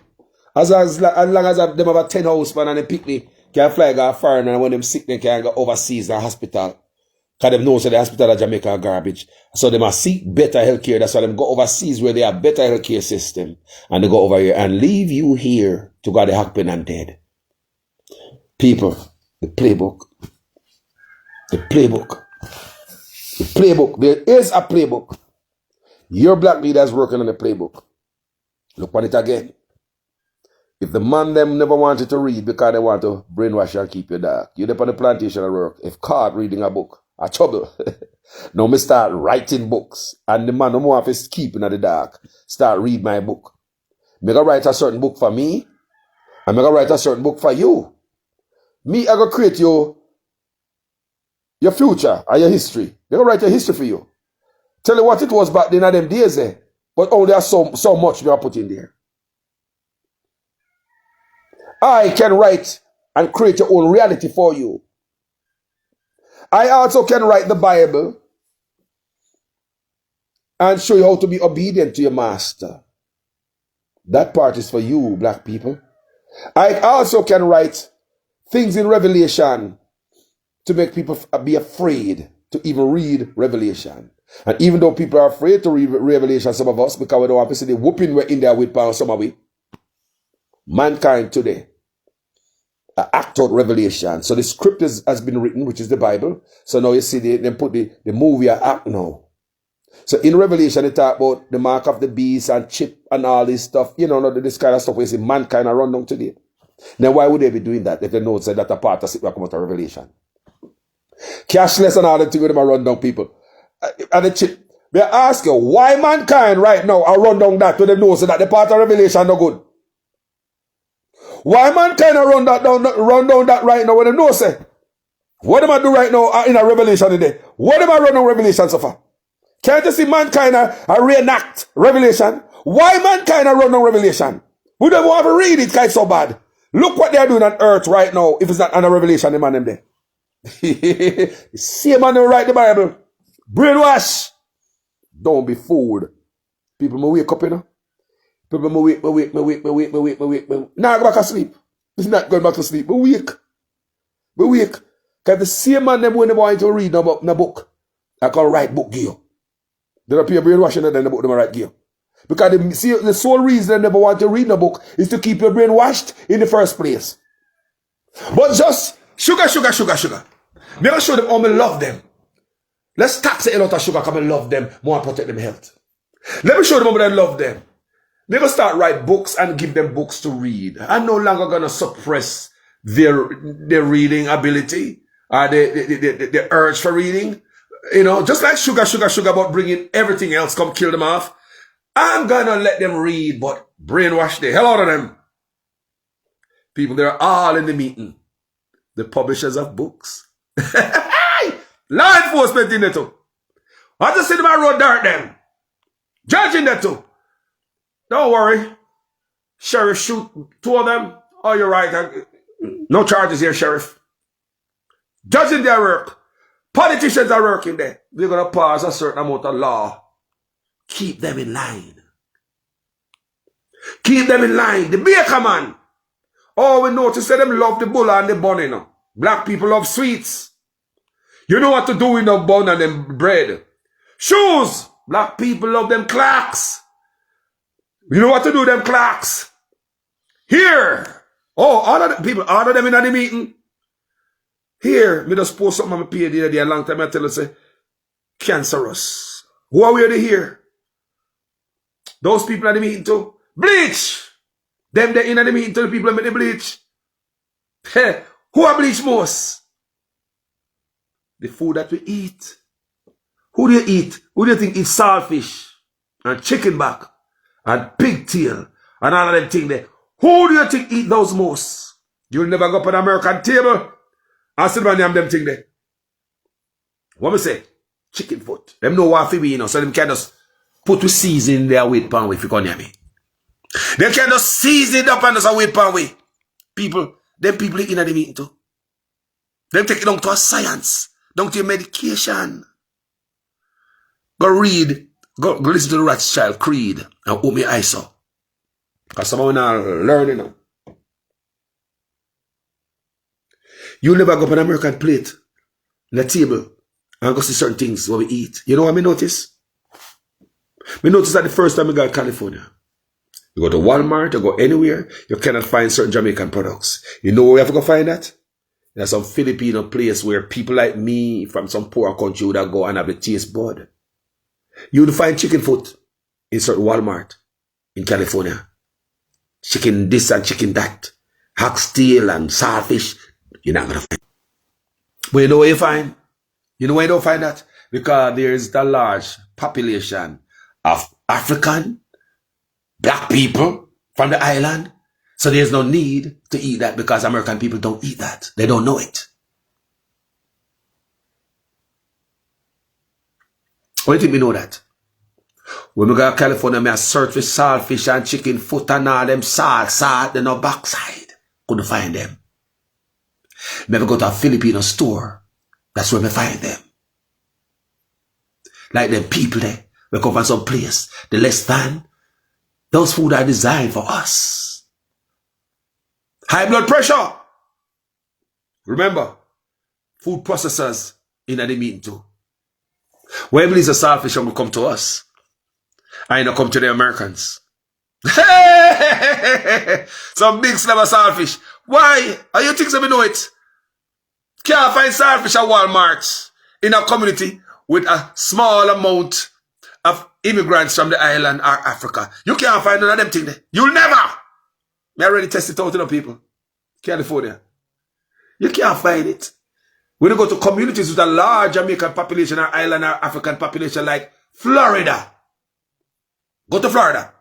As long as them have a 10 house man and a pickney, can fly go foreign and when them sick, they can go overseas in the hospital. Because them know so the hospital of Jamaica are garbage. So they must seek better healthcare. That's why them go overseas where they have better healthcare system. And they go over here and leave you here to go the happen and dead. People, the playbook. The playbook. The playbook. There is a playbook. Your black leaders working on the playbook. Look at it again. If the man them never wanted to read because they want to brainwash and keep you dark, you're up on the plantation at work. If caught reading a book, a trouble. Now me start writing books. And the man no more is keeping in the dark. Start read my book. Me gonna write a certain book for me. And me gonna write a certain book for you. Me, I gonna create your future and your history. They gonna write your history for you. Tell you what it was back then in them days there. But only there's so much we are put in there. I can write and create your own reality for you. I also can write the Bible and show you how to be obedient to your master. That part is for you, black people. I also can write things in Revelation to make people be afraid to even read Revelation. And even though people are afraid to read Revelation, some of us, because we don't want to see the whooping we're in there with power, some of we. Mankind today act out Revelation. So the script has been written, which is the Bible. So now you see they put the movie act now. So in Revelation, they talk about the mark of the beast and chip and all this stuff. You know, this kind of stuff where you see mankind are run down today. Then why would they be doing that if they know that a part of it will come out of Revelation? Cashless and all the things with them are run down people. And the chip, they ask you, why mankind right now are run down that when they know that the part of Revelation no good? Why mankind are run down that right now when they know say? What am I do right now in a Revelation today? What am I run on Revelation so far? Can't you see mankind are reenact Revelation? Why mankind are run on Revelation? We don't want to read it, guys, so bad. Look what they're doing on earth right now if it's not on a Revelation, the man them there. See a man who write the Bible. Brainwash. Don't be fooled. People may wake up, you know. People may wake. Now go back to sleep. It's not going back to sleep. But wake. Because the same man them when they want to read no book, I can write book give you. They don't pay brainwashing and then the book them write give you. Because the sole reason they never want to read the book is to keep your brain washed in the first place. But just sugar. Me gonna show them how I love them. Let's tax a lot of sugar because I love them more and protect them health. Let me show them how I love them. They're gonna start write books and give them books to read. I'm no longer gonna suppress their reading ability or the urge for reading. You know, just like sugar about bringing everything else come kill them off. I'm gonna let them read, but brainwash the hell out of them. People, they're all in the meeting. The publishers of books. Law enforcement in there too. I just see them on road dirt them. Judge in there too. Don't worry. Sheriff shoot 2 of them. Oh, you're right. No charges here, Sheriff. Judge in their work. Politicians are working there. They're gonna pass a certain amount of law. Keep them in line. Keep them in line. The baker man. Oh, we notice that them love the bull and the bun, you know. Black people love sweets. You know what to do with them bun and them bread. Shoes. Black people love them clocks. You know what to do with them clocks. Here. Oh, all of them in the meeting. Here. Me just post something on my page the other day a long time. I tell you, say, cancerous. Who are we to hear? Those people at the meeting too. Bleach. Them they in the meeting to the people that make the bleach. Hey, who are bleach most? The food that we eat. Who do you eat? Who do you think eats saltfish and chicken back and pigtail and all of them things there? Who do you think eat those most? You'll never go up on an American table and sit down and them thing there. What me say? Chicken foot. Them know what for me, you know, so them can just put with season in their weight pan if you come near me. They can just season it up and just a weight pan way. People, them people in the meeting too. Them take it down to a science, down to a medication. Go read, go listen to the Rothschild Creed and open your eyes up. Because some of them are learning now. You never go up an American plate, on the table, and go see certain things what we eat. You know what I notice? We notice that the first time we got to California, you go to Walmart, you go anywhere, you cannot find certain Jamaican products. You know where we have to go find that? There's some Filipino place where people like me from some poor country would go and have the taste bud. You would find chicken foot in certain Walmart in California. Chicken this and chicken that. Oxtail and saltfish. You're not going to find. But you know where you find? You know why you don't find that? Because there's the large population of African, black people from the island. So there's no need to eat that because American people don't eat that. They don't know it. Why do you think we know that? When we go to California, I search for saltfish and chicken foot and all them salt, they no backside. Couldn't find them. Maybe go to a Filipino store. That's where we find them. Like them people there. We come from some place. The less than. Those food are designed for us. High blood pressure. Remember, food processors in the meeting too. Where believes the saltfish will come to us. I ain't not come to the Americans. Some big slab of saltfish. Why? Are you think we know it? Can't find saltfish at Walmart in a community with a small amount of immigrants from the island or Africa. You can't find none of them things there. You'll never. I already tested it out to the people. California. You can't find it. When you go to communities with a large Jamaican population or island or African population like Florida. Go to Florida.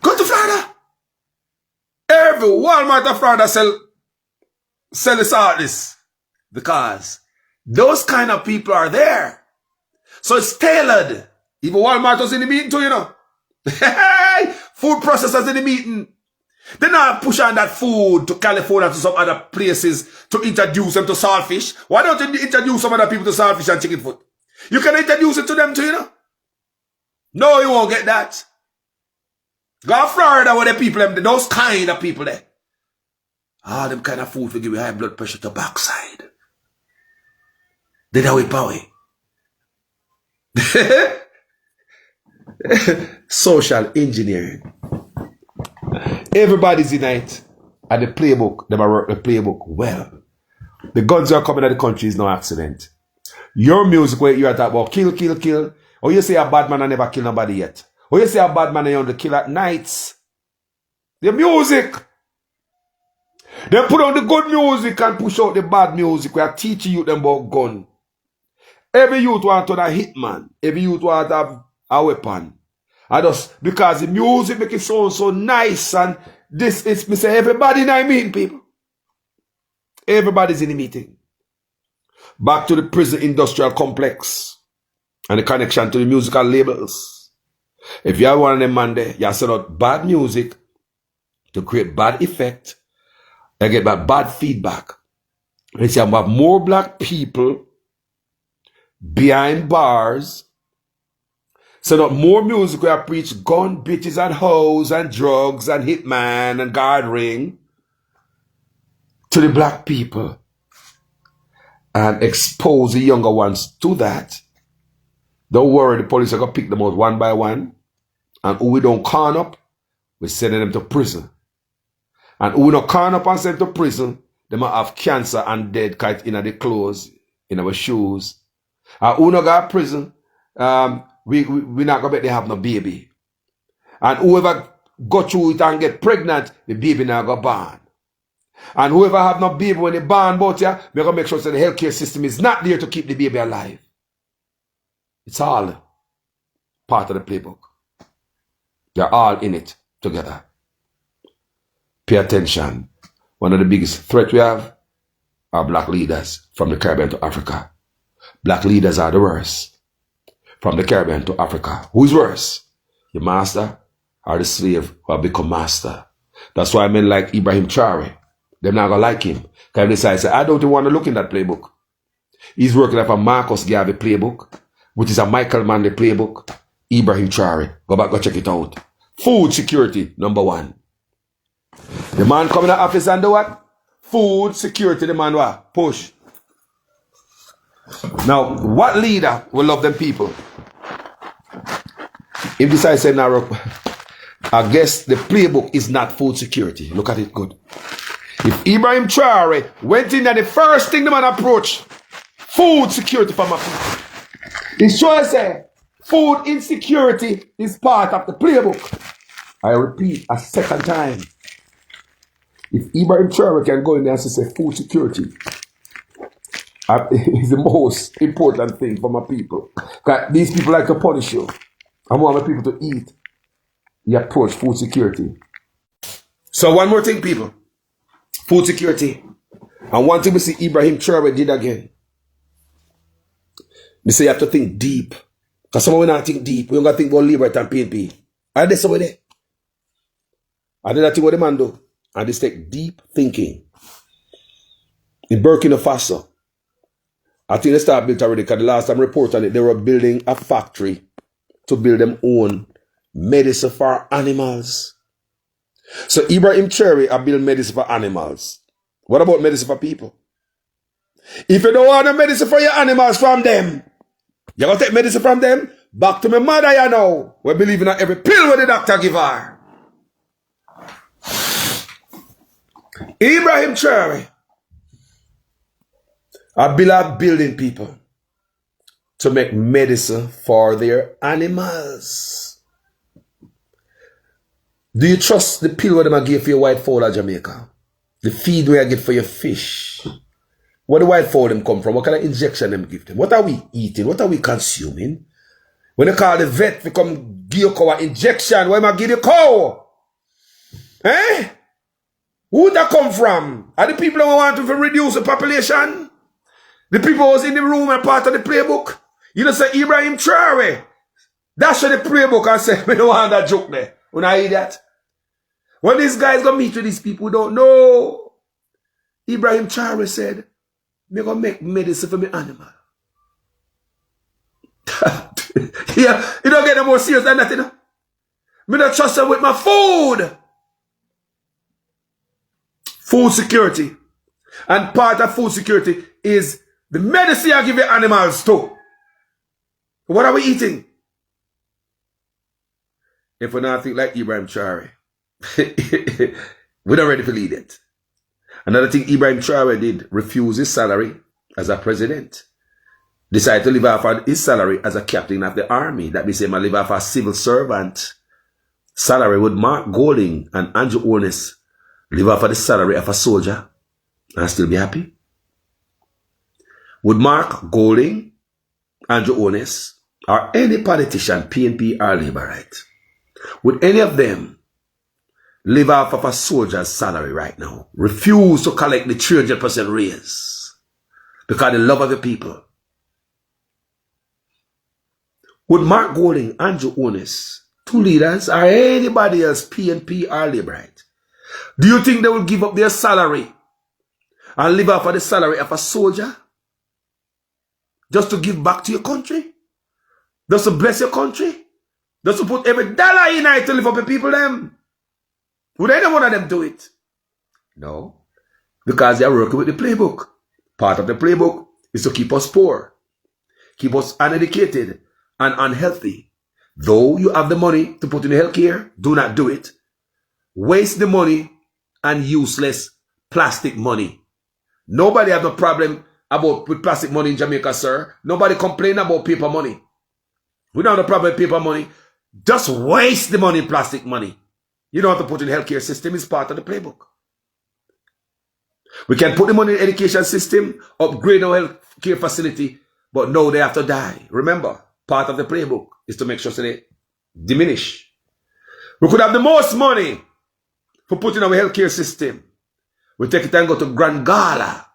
Go to Florida. Every Walmart of Florida sell the saltness. Because those kind of people are there. So it's tailored. Even Walmart was in the meeting too, you know. Food processors in the meeting. They not push on that food to California to some other places to introduce them to saltfish. Why don't you introduce some other people to saltfish and chicken foot? You can introduce it to them too, you know. No, you won't get that. Go to Florida where the people, those kind of people there. All them kind of food will give you high blood pressure to backside. Then I whip away. Social engineering. Everybody's in it. And the playbook, they work the playbook well. The guns are coming out of the country is no accident. Your music where you're talking about kill, kill, kill. Or you say a bad man I never kill nobody yet. Or you say a bad man I only kill at nights. The music. They put on the good music and push out the bad music. We are teaching you them about gun. Every youth want to have a hitman. Every youth want to have a weapon. And just because the music make it sound so nice and this is me say everybody in the meeting, people. Everybody's in the meeting. Back to the prison industrial complex and the connection to the musical labels. If you have one of them man there, you sell out bad music to create bad effect and get bad feedback. And you have more black people behind bars. So not more music where I preach gun, bitches and hoes and drugs and hitman and guard ring to the black people and expose the younger ones to that. Don't worry, the police are going to pick them out one by one. And who we don't con up, we're sending them to prison. And who we don't con up and send to prison, they might have cancer and dead kite in their clothes, in our shoes. And who not got prison, we not going to let them have no baby. And whoever go through it and get pregnant, the baby not going to born. And whoever have no baby when they born about you, we're going to make sure that the healthcare system is not there to keep the baby alive. It's all part of the playbook. They're all in it together. Pay attention. One of the biggest threats we have are black leaders from the Caribbean to Africa. Black leaders are the worst. From the Caribbean to Africa. Who's worse? The master or the slave who have become master? That's why men like Ibrahim Traoré, they're not going to like him. Because they say, I don't want to look in that playbook. He's working off a Marcus Garvey playbook, which is a Michael Manley playbook. Ibrahim Traoré. Go back, go check it out. Food security, number one. The man coming to office and do what? food security, the man what? Push. Now, what leader will love them people? If this I say now, I guess the playbook is not food security. Look at it good. If Ibrahim Traoré went in there, the first thing the man approached, food security for my people. He's trying to say, food insecurity is part of the playbook. I repeat a second time. If Ibrahim Traoré can go in there and say food security is the most important thing for my people. Because these people like to punish you. I want my people to eat. You approach food security. So one more thing, people. Food security. And one thing we see Ibrahim Traoré did again. We say you have to think deep. Because some of us not think deep. We don't got to think about liberty and PNP. And that's what they. I did that thing what the man do. And they take deep thinking. In Burkina Faso, I think they started built already because the last time I reported on it, they were building a factory to build them own medicine for animals. So Ibrahim Traoré are build medicine for animals. What about medicine for people? If you don't want a medicine for your animals from them, you're going to take medicine from them? Back to my mother, you know. We believe in every pill where the doctor give her. Ibrahim Traoré are building people to make medicine for their animals. Do you trust the pill where they give for your white fowl at Jamaica? The feed where you get for your fish? Where the white fowl them come from? What kind of injection them give them? What are we eating? What are we consuming? When they call the vet to come give you cow injection, where am I give you cow? Eh? Who would that come from? Are the people who want to reduce the population? The people who was in the room and part of the playbook? You know, say Ibrahim Traoré. That's the playbook and say, we don't want that joke there. When I hear that. When these guys go meet with these people who don't know, Ibrahim Traoré said, me gonna make medicine for my animal. Yeah, you don't get no more serious than that, you know? Me don't trust them with my food. Food security. And part of food security is the medicine I give your animals too. What are we eating? If we not think like Ibrahim Traoré, we're not ready to lead it. Another thing Ibrahim Traoré did, refuse his salary as a president. Decided to live off of his salary as a captain of the army. That means he might live off a civil servant salary. With Mark Golding and Andrew Onus live off of the salary of a soldier and still be happy? Would Mark Golding, Andrew Onus, or any politician, PNP or Labour, right? Would any of them live off of a soldier's salary right now? Refuse to collect the 300% raise because the love of the people. Would Mark Golding, Andrew Onus, two leaders, or anybody else, PNP or Labour, right? Do you think they will give up their salary and live off of the salary of a soldier? Just to give back to your country? Just to bless your country? Just to put every dollar in it to live up the people them? Would any one of them do it? No. Because they are working with the playbook. Part of the playbook is to keep us poor. Keep us uneducated and unhealthy. Though you have the money to put in healthcare, do not do it. Waste the money and useless plastic money. Nobody have no problem about with plastic money in Jamaica, sir. Nobody complain about paper money. We don't have a problem with paper money. Just waste the money in plastic money. You don't have to put in the healthcare system. It's part of the playbook. We can put the money in the education system, upgrade our healthcare facility, but no, they have to die. Remember, part of the playbook is to make sure so they diminish. We could have the most money for putting our healthcare system. We take it and go to Grand Gala,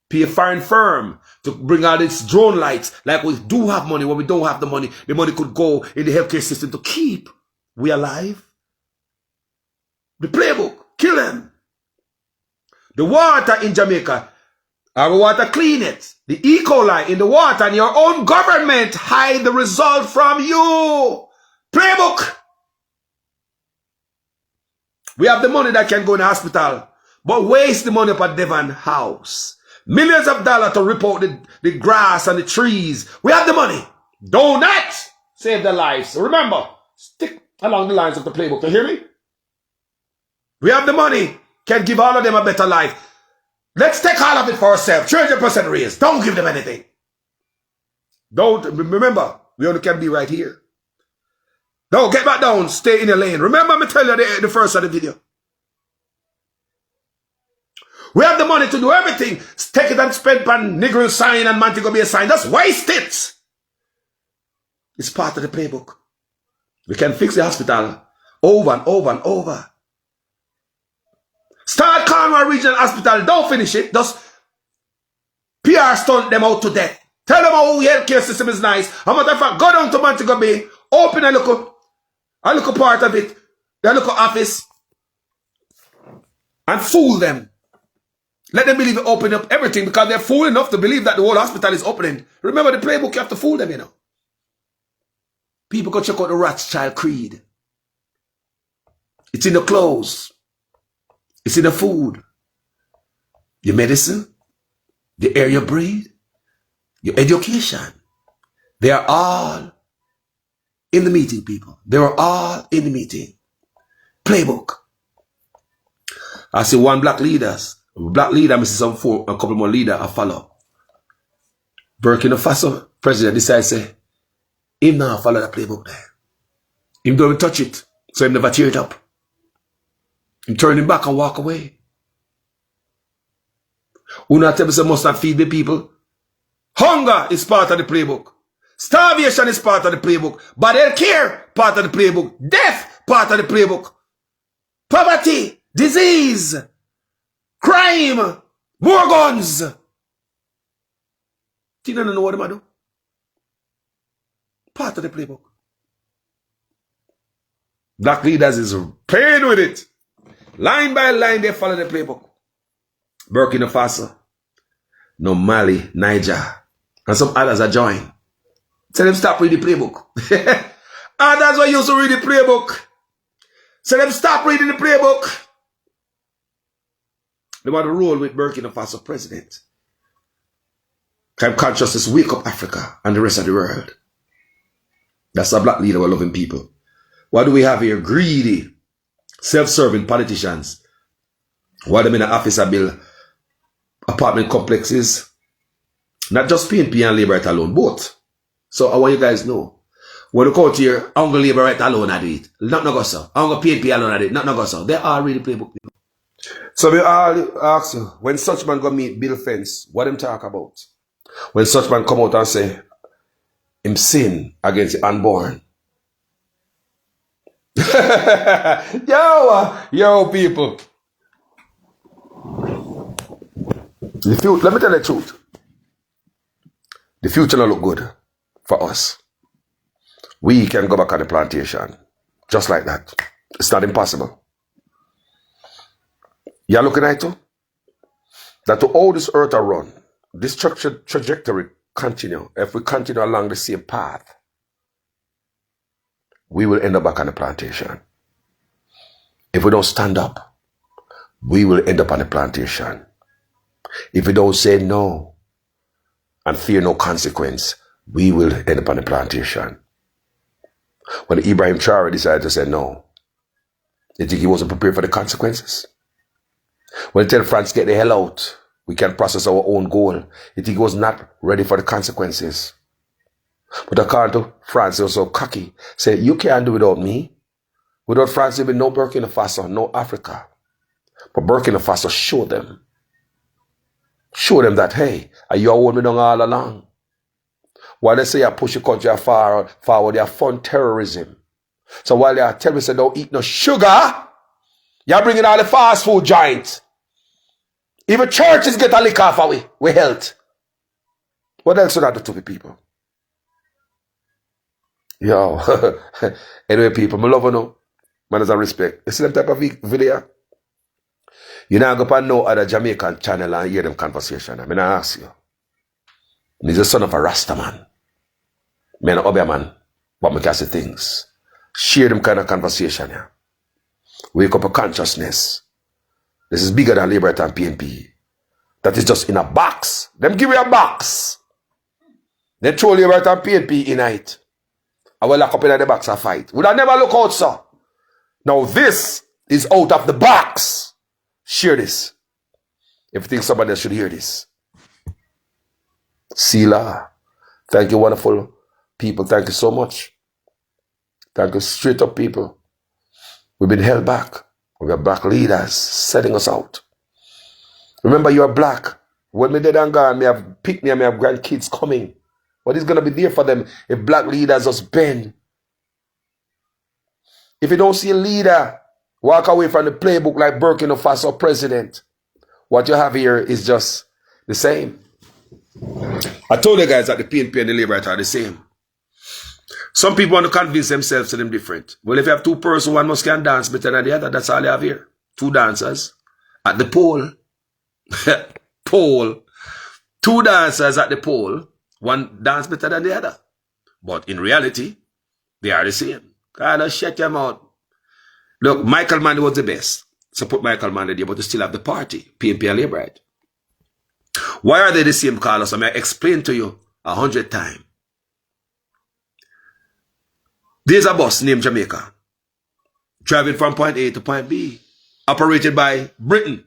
pay a foreign firm to bring out its drone lights. Like we do have money when we don't have the money could go in the healthcare system to keep we alive. The playbook, kill them. The water in Jamaica, our water clean it. The E. coli in the water and your own government hide the result from you. Playbook. We have the money that can go in the hospital, but waste the money upon Devon House. Millions of dollars to rip out the grass and the trees. We have the money. Do not save their lives. Remember, stick along the lines of the playbook. You hear me? We have the money. Can give all of them a better life. Let's take all of it for ourselves. 300% raise. Don't give them anything. Don't. Remember, we only can be right here. Don't get back down. Stay in your lane. Remember me tell you the first of the video. We have the money to do everything. Take it and spend on Negro sign and Montego Bay sign. Just waste it. It's part of the playbook. We can fix the hospital over and over and over. Start Cornwall Regional Hospital. Don't finish it. Just PR stunt them out to death. Tell them how the healthcare system is nice. As a matter of fact, go down to Montego Bay. Open a little part of it. Their little office. And fool them. Let them believe it open up everything because they're fool enough to believe that the whole hospital is opening. Remember the playbook, you have to fool them, you know. People go check out the Rothschild Creed. It's in the clothes. It's in the food. Your medicine. The air you breathe. Your education. They are all in the meeting, people. They are all in the meeting. Playbook. I see one black leaders. Black leader, I see a couple more leaders I follow. Burkina Faso president decides to say, him now follow the playbook there. Him don't even touch it, so him never tear it up. Him turn him back and walk away. Who not tell me say must not feed the people? Hunger is part of the playbook. Starvation is part of the playbook. Bad health care, part of the playbook. Death, part of the playbook. Poverty, disease, crime, war guns. You don't know what them do? Part of the playbook. Black leaders is playing with it. Line by line, they follow the playbook. Burkina Faso, no Mali, Niger, and some others are joined. Tell them stop reading the playbook. Others were used to read the playbook. Tell them stop reading the playbook. They want to roll with Burkina Faso president. Crime consciousness wake up Africa and the rest of the world. That's a black leader we're loving people. What do we have here? Greedy, self-serving politicians. While them in the office and build apartment complexes. Not just PNP and Labour right alone, both. So I want you guys to know. When you come to here, I'm going to Labour right alone at it. Not no go so. I'm going to PNP alone at it. Not no go so. They all read the playbook. So we all ask you, when such man go meet Bill Fence, what them talk about? When such man come out and say, him sin against the unborn. Yo, people. Let me tell you the truth. The future don't look good for us. We can go back on the plantation. Just like that. It's not impossible. You're looking at it? That to all this earth are run, this trajectory continue. If we continue along the same path, we will end up back on the plantation. If we don't stand up, we will end up on the plantation. If we don't say no and fear no consequence, we will end up on the plantation. When Ibrahim Traoré decided to say no, you think he wasn't prepared for the consequences? When he tell France get the hell out, we can process our own goal, you think he was not ready for the consequences? But according to France, he was so cocky. Say, you can't do without me. Without France, there will be no Burkina Faso, no Africa. But Burkina Faso showed them. Show them that, hey, you hold me down all along. While they say you push your country forward, they fund terrorism. So while they tell me, say, don't eat no sugar, you're bringing all the fast food giants. Even churches get a lick off of we health. What else should I do to the people? Yo, anyway, people, I love you know. Mannaz Respect. You see them type of video? You now go on no other Jamaican channel and hear them conversation. I mean, I ask you. He's the son of a Rasta man. Me an Obia man, but me can see things. Share them kind of conversation, yeah. Wake up a consciousness. This is bigger than Liberty and PNP. That is just in a box. Them give you a box. They throw Liberty and PNP in it. I will lock up in the box and fight. Would I never look out, sir? Now this is out of the box. Share this. If you think somebody else should hear this. Sila. Thank you, wonderful people. Thank you so much. Thank you, straight up people. We've been held back. We have black leaders setting us out. Remember, you are black. When me dead and gone, me have pickney and me have grandkids coming. What is going to be there for them if black leaders just bend? If you don't see a leader walk away from the playbook like Burkina Faso president, what you have here is just the same. I told you guys that the PNP and the Labour are the same. Some people want to convince themselves to them different. Well, if you have two persons, one must can dance better than the other. That's all you have here. Two dancers at the pole. Pole. Two dancers at the pole. One dance better than the other. But in reality, they are the same. God, just shut your mouth. Look, Michael Manley was the best. So put Michael Manley there, but you still have the party. PNP and Labour. Why are they the same, Carlos? I mean, I explained to you 100 times. There's a bus named Jamaica, driving from point A to point B, operated by Britain.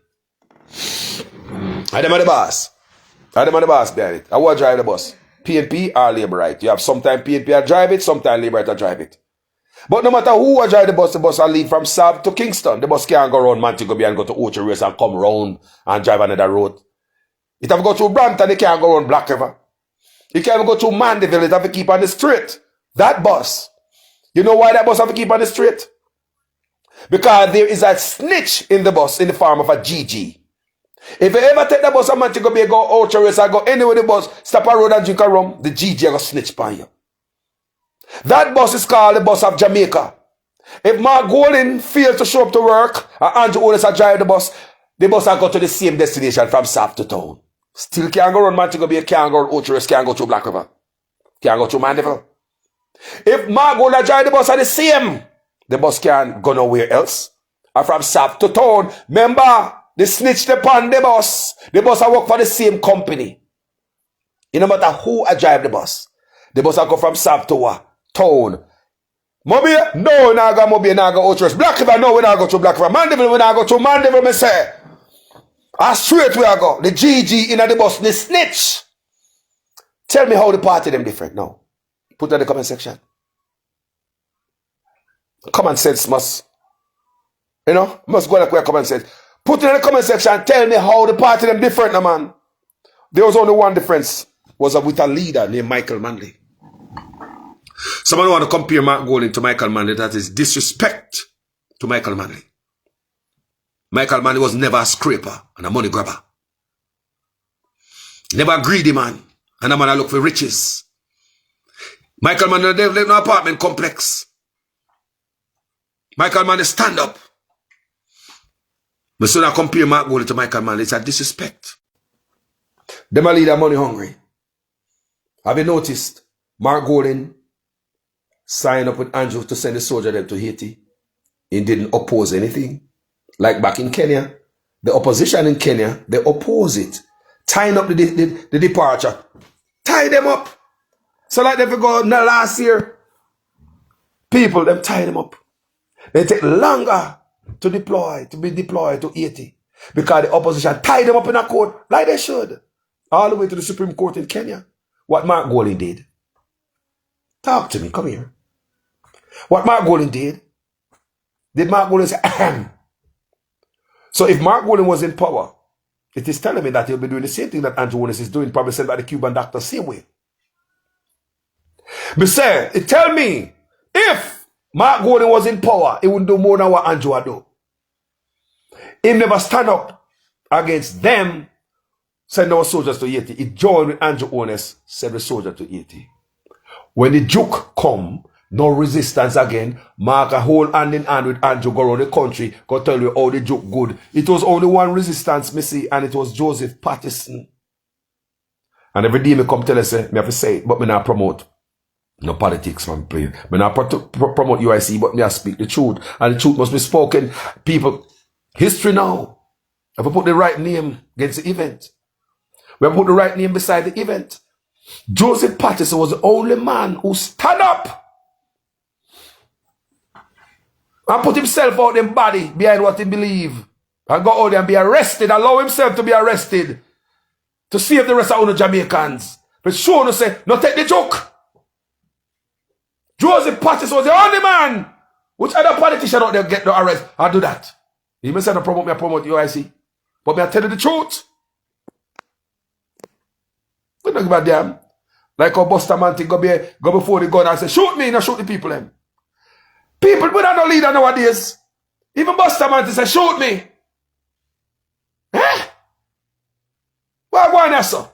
I them are the boss. I them are the boss behind it. I will drive the bus. PNP or Labour right. You have sometimes PNP will drive it, sometimes Labour will drive it. But no matter who will drive the bus will lead from South to Kingston. The bus can't go around Montego Bay and go to Ocho Race and come round and drive another road. It have to go through Brampton, it can't go around Black River. It can't go through Mandeville, it have to keep on the street. That bus. You know why that bus have to keep on the street? Because there is a snitch in the bus in the form of a GG. If you ever take the bus a Montego Bay, go Ocho Race, or go anywhere the bus, stop a road and drink a rum, the GG will snitch by you. That bus is called the bus of Jamaica. If Mark Golding fails to show up to work, and Andrew Otis will drive the bus will go to the same destination from south to town. Still can't go around Montego Bay, can't go around Ocho Race, can't go through Black River, can't go through Mandeville. If Mark Golding drive the bus are the same, the bus can't go nowhere else. And from south to town, remember, they snitched upon the bus. The bus will work for the same company. It no matter who I drive the bus will go from south to town. Mobi, no, we not go Mobi, not go Ocho Race. Black River, no, we not go to Black River. Mandeville, we not go to Mandeville, me say. And straight we go. The GG in the bus, the snitch. Tell me how the party them different now. Put it in the comment section. Common sense must, must go like where common sense. Put it in the comment section. Tell me how the party them different, now, man. There was only one difference. Was with a leader named Michael Manley. Someone want to compare Mark Golding to Michael Manley. That is disrespect to Michael Manley. Michael Manley was never a scraper and a money grabber. Never a greedy man. And a man that look for riches. Michael Manley live in an apartment complex. Michael Manley stand up. But so now compare Mark Golding to Michael Manley. It's a disrespect. Them a leader money hungry. Have you noticed Mark Golding signed up with Andrew to send the soldier them to Haiti? He didn't oppose anything. Like back in Kenya, the opposition in Kenya, they oppose it. Tying up the departure. Tie them up. So like they go last year, people, them tie them up. They take longer to be deployed to Haiti. Because the opposition tied them up in a court like they should. All the way to the Supreme Court in Kenya. What Mark Golding did. Talk to me, come here. What Mark Golding did Mark Golding say, ahem. So if Mark Golding was in power, it is telling me that he'll be doing the same thing that Andrew Willis is doing, probably sent by the Cuban doctor, same way. But say, it tell me, if Mark Golding was in power, he would do more than what Andrew would do. He never stand up against them, send our soldiers to Haiti. He joined with Andrew Ones, send the soldier to Haiti. When the Duke come, no resistance again. Mark a whole hand in hand with Andrew go around the country, go tell you how the Duke good. It was only one resistance, missy, and it was Joseph Patterson. And every day me come tell us, me have to say it, but me not promote. No politics, man, play. Me not promote UIC, but me I speak the truth. And the truth must be spoken. People, history now. Have we put the right name against the event? We have put the right name beside the event. Joseph Patterson was the only man who stand up and put himself out in body behind what he believed. And go out there and be arrested, allow himself to be arrested to save the rest of the Jamaicans. But sure to say, no take the joke. Joseph Patterson was the only man. Which other politician out there get the arrest? I'll do that. He may say to promote me, I promote you, I see. But me I tell you the truth. We don't give a damn. Like how Buster Manti go before the gun and say, shoot me, not shoot the people them. People, we don't know leader nowadays. Even Buster Manti say, shoot me. Eh? Why go on there, sir?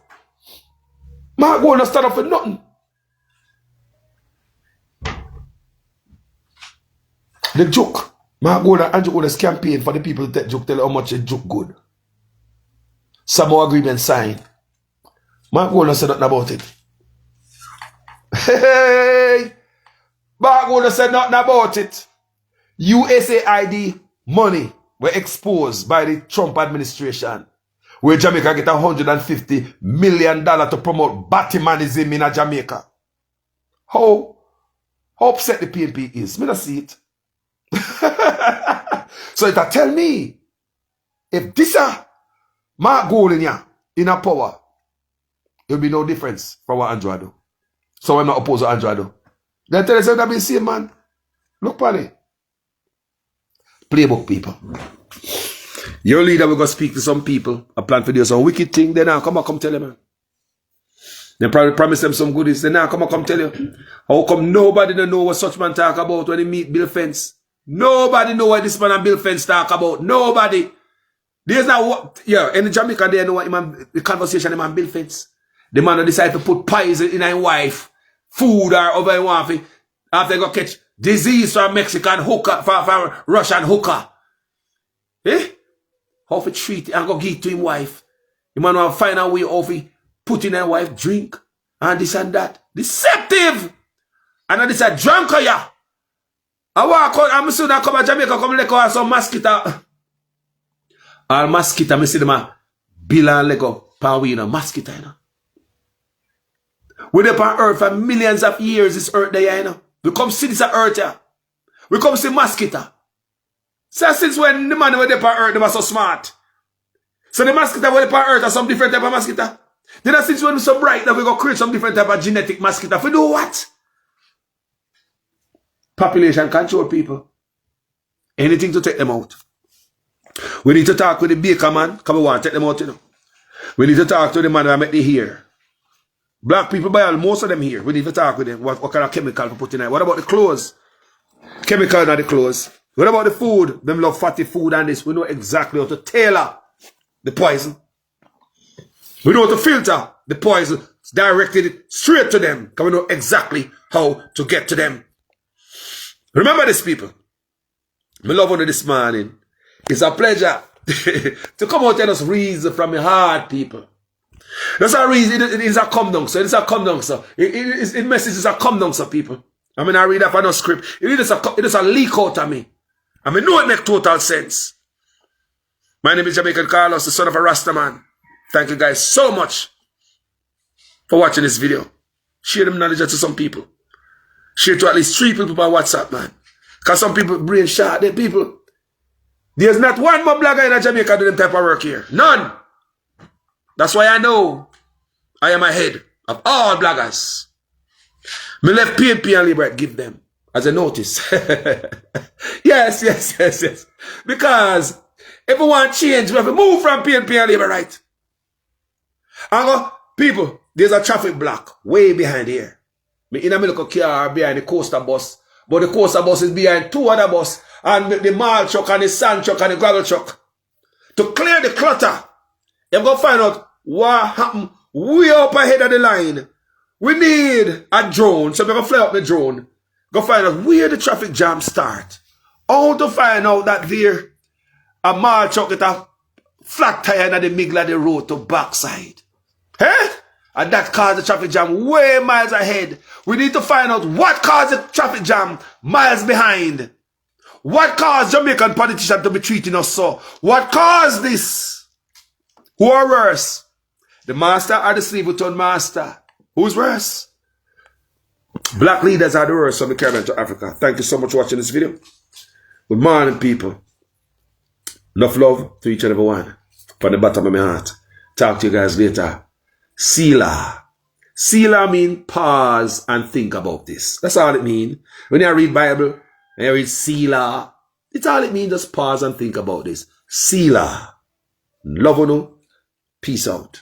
Mark go on stand up for nothing. The joke. Mark go on Andrew Oda's campaign for the people to take joke, tell how much a joke good. Some more agreement signed. Mark go on said nothing about it. Hey! Mark go on said nothing about it. USAID money were exposed by the Trump administration, where Jamaica get $150 million to promote Batmanism in Jamaica. How upset the PNP is? Me not see it. So it tell me, if this Mark Gold in a power, there'll be no difference from what Andrew do. So I'm not opposed to Andrew do. They tell us that be the same man. Look for it. Playbook people. Your leader will go speak to some people. I plan for do some wicked thing. Then now come tell you, man. They probably promise them some goodies. Then now come tell you. How come nobody don't know what such man talk about when they meet Bill Fence? Nobody know what this man and Bill Fence talk about. Nobody. There's not what, yeah, in Jamaica they know what the conversation the man Bill Fence. The man decide to put poison in his wife, food or over his wife after they go catch disease from Mexican hooker, from Russian hooker. Eh? How to treat it and go give it to his wife. The man will find a way of put in his wife drink and this and that. Deceptive! And then they say, drunk or ya? I walk out, I'm soon I come to Jamaica, come let some mosquito. All mosquito, I see them bill and let go, pan we, mosquito, you know. We're there on earth for millions of years, this earth there, you know. We come see this earth, yeah. We come see mosquito. So since when the man were there on earth, they were so smart. So the mosquito were there on earth are some different type of mosquito. Then since when we're so bright that we go create some different type of genetic mosquito. We do what? Population control people. Anything to take them out. We need to talk with the baker man, because we want to take them out, you know. We need to talk to the man who make the hair. Black people buy most of them here. We need to talk with them. What kind of chemical to put in there? What about the clothes? Chemical in the clothes. What about the food? Them love fatty food and this. We know exactly how to tailor the poison. We know how to filter the poison. It's directed straight to them. Because we know exactly how to get to them. Remember this, people. We love on this morning. It's a pleasure to come out and just reason from your heart, people. That's a reason. It is a come down, so it's a come down, so it messages a come down, so people. I mean, I read that for no script. It is a leak out of me. I mean, know it make total sense. My name is Jamaican Carlos, the son of a Rasta man. Thank you guys so much for watching this video. Share them knowledge to some people. Share to at least 3 people by WhatsApp, man. Because some people brain shot, they people. There's not one more blogger in Jamaica doing them type of work here. None. That's why I know I am ahead of all bloggers. Me left PNP and Liberate give them as a notice. Yes. Because if we want change, we have to move from PNP and Liberate. And go, people, there's a traffic block way behind here. Me in a little car behind the coaster bus. But the coaster bus is behind 2 other buses. And the mall truck and the sand truck and the gravel truck. To clear the clutter, you're going to find out what happened way up ahead of the line. We need a drone. So we're going to fly up the drone. Go find out where the traffic jam start. How to find out that there a mall truck with a flat tire in the middle of the road to backside. Eh? And that caused the traffic jam way miles ahead. We need to find out what caused the traffic jam miles behind. What caused Jamaican politicians to be treating us so? What caused this? Who are worse? The master or the slave who turned master? Who's worse? Black leaders are the worst from the Caribbean to Africa. Thank you so much for watching this video. Good morning, people. Enough love to each and every one. From the bottom of my heart. Talk to you guys later. Sila. Sila means pause and think about this. That's all it means. When you read Bible, and you read Sila, it's all it means. Just pause and think about this. Sila. Love you. Peace out.